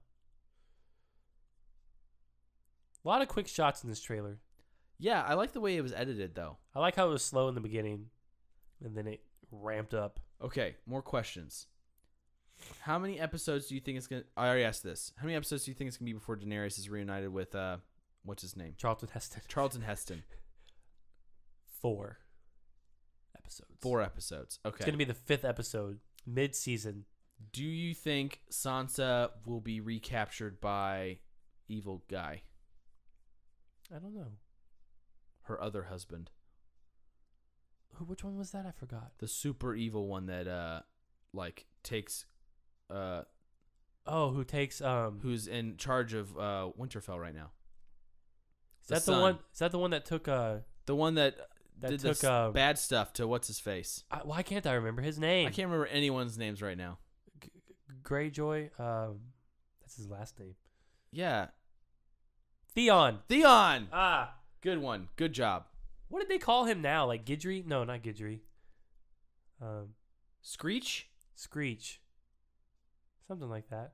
A lot of quick shots in this trailer. Yeah, I like the way it was edited though. I like how it was slow in the beginning, and then it ramped up. Okay, more questions. How many episodes do you think it's gonna? I already asked this. How many episodes do you think it's gonna be before Daenerys is reunited with what's his name? Charlton Heston. Charlton Heston. 4 episodes. 4 episodes. Okay. It's gonna be the 5th episode, mid-season. Do you think Sansa will be recaptured by evil guy, I don't know. her other husband, Which one was that? I forgot. the super evil one that like takes Oh, who takes who's in charge of Winterfell right now? Is that the son. one? Is that the one that took The one that that did took this bad stuff to what's his face? why can't I remember his name? I can't remember anyone's names right now. Greyjoy. That's his last name. Yeah, Theon. Theon. Ah, Good one. Good job. what did they call him now? Like Gidry? No, not Gidry. Screech? Screech. Something like that.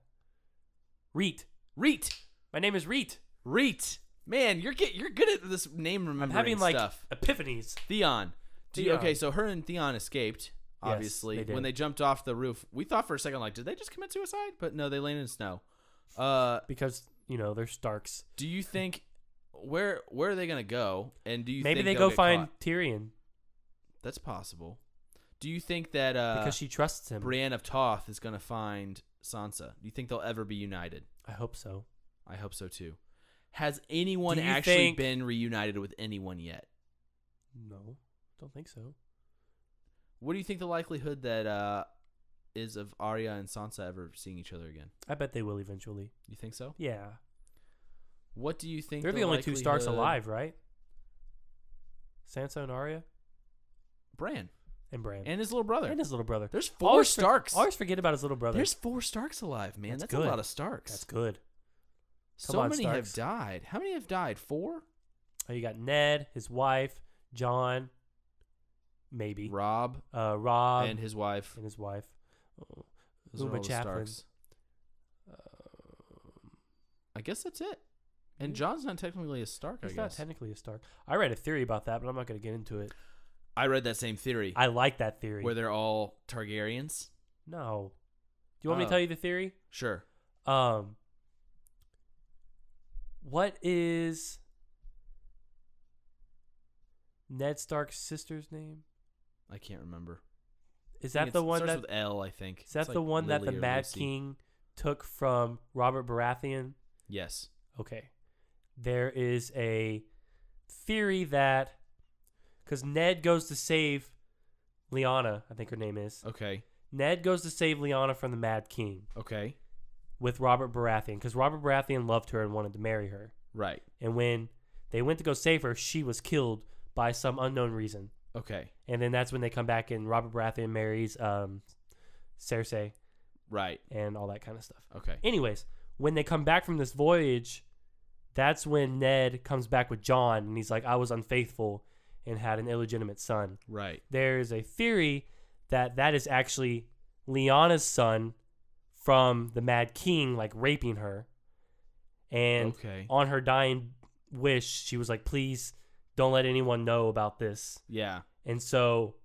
Reet. Reet. My name is Reet. Reet. Man, you're good at this name remembering I'm having like stuff. epiphanies. Theon. Theon. Okay, so her and Theon escaped, obviously. they did. When they jumped off the roof, we thought for a second, like, did they just commit suicide? But no, they landed in snow. Because, you know, they're Starks. Do you think, where are they going to go? And do you Maybe think they they'll go get find caught? Tyrion. That's possible. Do you think that Because she trusts him. Brienne of Tarth is going to find Sansa? Do you think they'll ever be united? I hope so. I hope so too. Has anyone Do you actually think- been reunited with anyone yet? No, don't think so. What do you think the likelihood that is of Arya and Sansa ever seeing each other again? I bet they will eventually. You think so? Yeah. What do you think? They're the only two Starks likelihood- alive, right? Sansa and Arya? Bran And Bran. and his little brother. And his little brother. There's 4 Always Starks. Always forget about his little brother. There's 4 Starks alive, man. That's a good. lot of Starks. That's good. So Come on, many Starks. have died. How many have died? 4? Oh, you got Ned, his wife, John, maybe. Rob Rob and his wife. and his wife. Oh, Those are Uma all the Chaplin. Starks. I guess that's it. And John's not technically a Stark, I He's not guess. technically a Stark. I read a theory about that, but I'm not going to get into it. I read that same theory I like that theory. where they're all Targaryens. No. Do you want me to Oh. tell you the theory? Sure. What is Ned Stark's sister's name? I can't remember. Is I that think the it one starts that with L, I think. is that It's the like one that the Lily or Mad Lucy. King took from Robert Baratheon? Yes. Okay. There is a theory that because Ned goes to save Lyanna, I think her name is. Okay. Ned goes to save Lyanna from the Mad King Okay. with Robert Baratheon because Robert Baratheon loved her and wanted to marry her. Right. And when they went to go save her, she was killed by some unknown reason. Okay. And then that's when they come back and Robert Baratheon marries Cersei Right. and all that kind of stuff. Okay. Anyways, when they come back from this voyage, that's when Ned comes back with Jon and he's like, I was unfaithful and had an illegitimate son. Right. There's a theory that that is actually Lyanna's son from the Mad King, like raping her. And Okay. on her dying wish, she was like, please don't let anyone know about this. Yeah. And so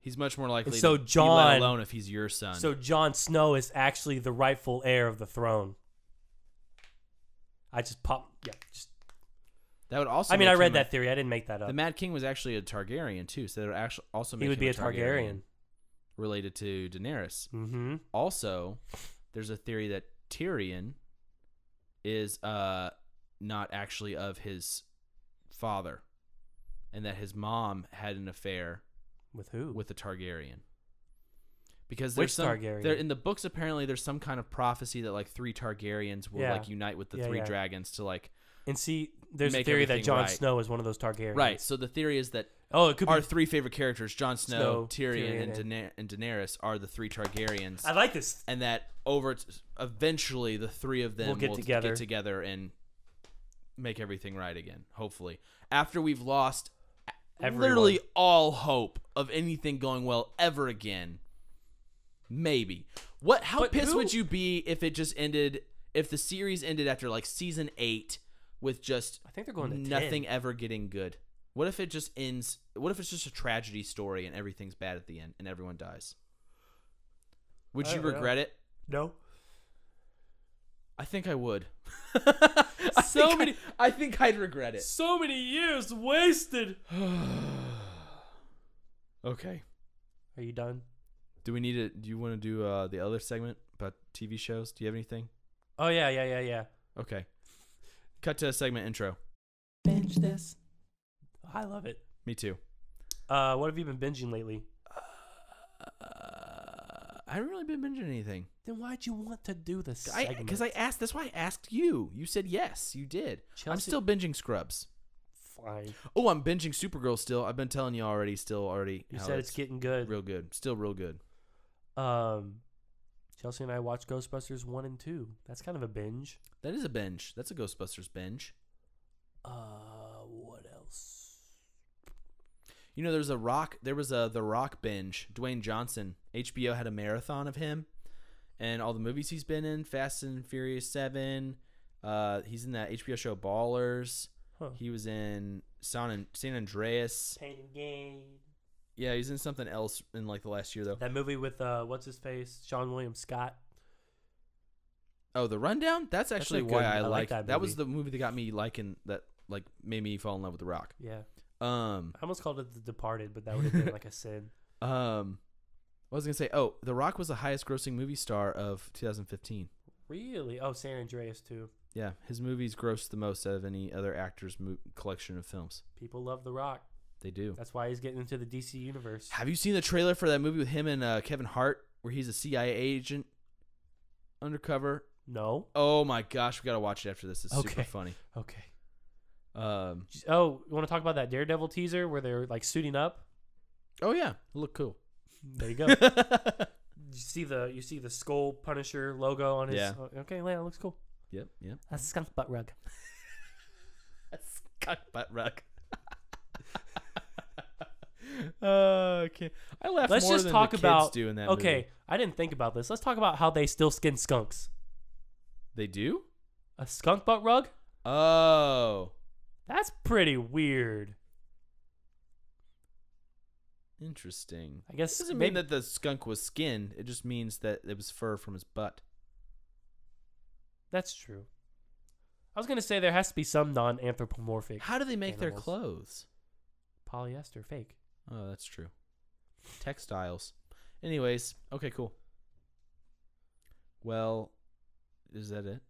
He's much more likely And so to be Jon- let alone if he's your son. So Jon Snow is actually the rightful heir of the throne. I just popped. Yeah. that would also I mean, make I read him that theory. I didn't make that The up. Mad King was actually a Targaryen too, so that would actually also make He would him be a Targaryen. related to Daenerys. Mm-hmm. Also, there's a theory that Tyrion is not actually of his father, and that his mom had an affair With who? with a Targaryen. Because Which there's some, Targaryen? there in the books apparently there's some kind of prophecy that like 3 Targaryens will Yeah. like unite with the Yeah, 3 yeah. dragons to like And see, there's a make theory that everything Jon right. Snow is one of those Targaryens. right. So the theory is that Oh, it could our be. 3 favorite characters, Jon Snow, Tyrion, Tyrion, and Daenerys, are the 3 Targaryens, I like this. and that eventually the 3 of them Will get together. and make everything right again. Hopefully, after we've lost Everyone. literally all hope of anything going well ever again. Maybe. How But pissed who- would you be if it just ended? If the series ended after like season 8 with just I think they're going to nothing 10. ever getting good? What if it just ends? What if it's just a tragedy story and everything's bad at the end and everyone dies? Would I you don't know. regret it? No. I think I would. So I think I'd regret it. So many years wasted. Okay. Are you done? Do we need to? Do you want to do the other segment about TV shows? Do you have anything? Oh, yeah. Okay. Cut to a segment intro. Binge this. I love it. Me too. What have you been binging lately? I haven't really been binging anything. Then why'd you want to do this segment? Because I asked. That's why I asked you. You said yes. You did. I'm Chelsea- still binging Scrubs. Fine. Oh, I'm binging Supergirl still. I've been telling you already. You said it's getting good. real good. Still real good. Chelsea and I watched Ghostbusters 1 and 2. That's kind of a binge. That is a binge. That's a Ghostbusters binge. What else? You know, there was a The Rock binge. Dwayne Johnson HBO had a marathon of him and all the movies he's been in. Fast and Furious 7. He's in that HBO show Ballers. Huh. He was in San Andreas. Pain and Gain. Yeah, he's in something else in like the last year though. That movie with what's his face, Sean William Scott. Oh, The Rundown. That's actually a why good- I I like like that that. Was movie. the movie that got me liking that. Like made me fall in love with The Rock. Yeah. I I almost called it The Departed, but that would have been like a sin. What was I gonna say? Oh, The Rock was the highest grossing movie star of 2015. Really? Oh, San Andreas too. Yeah, his movies grossed the most out of any other actor's collection of films. People love The Rock. They do. That's why he's getting into the DC universe. Have you seen the trailer for that movie with him and Kevin Hart, where he's a CIA agent undercover? No. Oh my gosh, we gotta watch it after this. It's super funny. Okay. Oh You want to talk about that Daredevil teaser where they're like suiting up? yeah, look cool. There you go. You see the Skull Punisher logo on his. Yeah. Okay, yeah, it looks cool. Yep. A skunk butt rug. Skunk butt rug. Okay. I laughed Let's more just than talk the kids about. do in that Okay, movie. I didn't think about this. Let's talk about how they still skin skunks. They do? A skunk butt rug? Oh. That's pretty weird. Interesting. I guess It doesn't mean that the skunk was skinned. It just means that it was fur from his butt. That's true. I was gonna say there has to be some non-anthropomorphic. How do they make their animals. clothes? Polyester, fake. Oh, that's true. Textiles. Anyways, okay, cool. Well, is that it?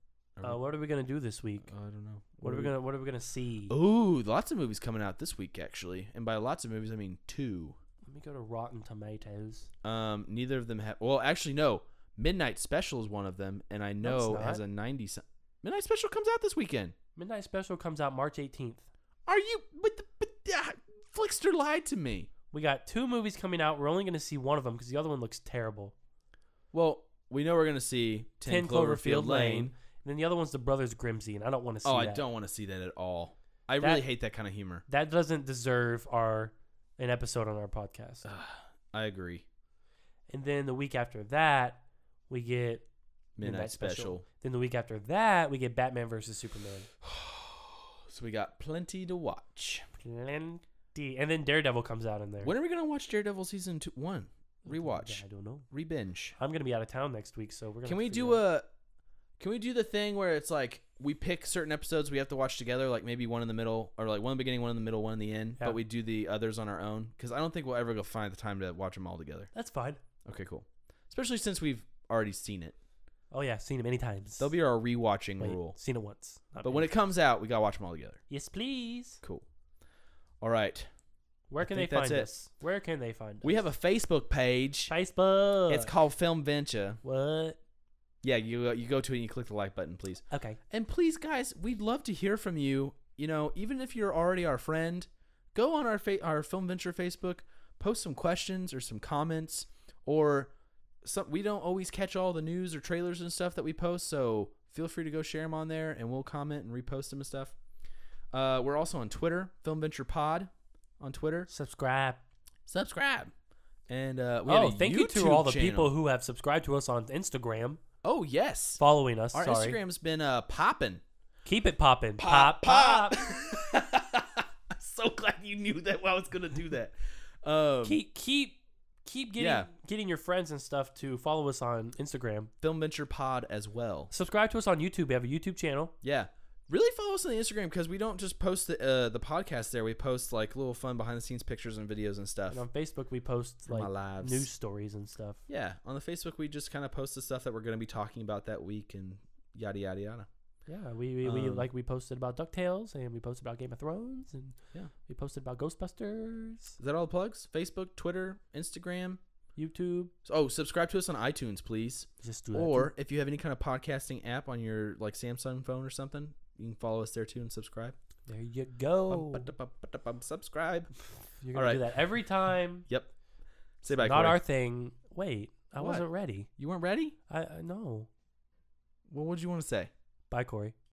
What are we gonna do this week? I don't know. What are we gonna see? Ooh, lots of movies coming out this week, actually. And by lots of movies, I mean 2. Let me go to Rotten Tomatoes. Neither of them have. Well, actually, no. Midnight Special is one of them, and I know it's has a 90. Midnight Special comes out this weekend. Midnight Special comes out March 18th. Are you? But Flickster lied to me. We got 2 movies coming out. We're only gonna see one of them because the other one looks terrible. Well, we know we're gonna see 10 Cloverfield Lane. And then the other one's The Brothers Grimsey, and I don't want to see that. I don't want to see that at all. I really hate that kind of humor. That doesn't deserve an episode on our podcast. I agree. And then the week after that, we get Midnight Special. Then the week after that, we get Batman versus Superman. So we got plenty to watch. Plenty. And then Daredevil comes out in there. When are we gonna watch Daredevil season 1? Rewatch. Yeah, I don't know. Re-binge. I'm gonna be out of town next week, so we're gonna. Can we do the thing where it's like we pick certain episodes we have to watch together, like maybe one in the middle, or like one in the beginning, one in the middle, one in the end, Yeah. but we do the others on our own? Because I don't think we'll ever go find the time to watch them all together. That's fine. Okay, cool. Especially since we've already seen it. Oh yeah, seen it many times. There'll be our rewatching rule. Seen it once. But when it comes out, we gotta watch them all together. yes, please. Cool. All right. Where can they think that's find it. us? Where can they find us? We have a Facebook page. Facebook. It's called Filmventure. What? Yeah, you go to it and you click the like button, please. Okay. And please, guys, we'd love to hear from you. You know, even if you're already our friend, go on our Filmventure Facebook, post some questions or some comments, or we don't always catch all the news or trailers and stuff that we post, so feel free to go share them on there, and we'll comment and repost them and stuff. We're also on Twitter, Filmventure Pod on Twitter. Subscribe. And we have a thank you to YouTube all the channel. people who have subscribed to us on Instagram, Oh, yes. following us. Our Sorry. Instagram's been popping. Keep it popping. Pop, Pop. So glad you knew that I was going to do that. Keep getting your friends and stuff to follow us on Instagram. Filmventure Pod as well. Subscribe to us on YouTube. We have a YouTube channel. Yeah. Really follow us on the Instagram because we don't just post the podcast there. We post like little fun behind the scenes pictures and videos and stuff. And on Facebook, we post From like our lives. news stories and stuff. Yeah. On the Facebook, we just kind of post the stuff that we're going to be talking about that week and yada, yada, yada. Yeah, we posted about DuckTales, and we posted about Game of Thrones, and we posted about Ghostbusters. Is that all the plugs? Facebook, Twitter, Instagram, YouTube. Oh, subscribe to us on iTunes, please. Just do that. Or if you have any kind of podcasting app on your like Samsung phone or something, you can follow us there too and subscribe. There you go. Subscribe. You're gonna do that every time. Yep. Say bye. Not Corey. our thing. Wait, I What? wasn't ready. You weren't ready? I no. Well, what did you want to say? Bye, Corey.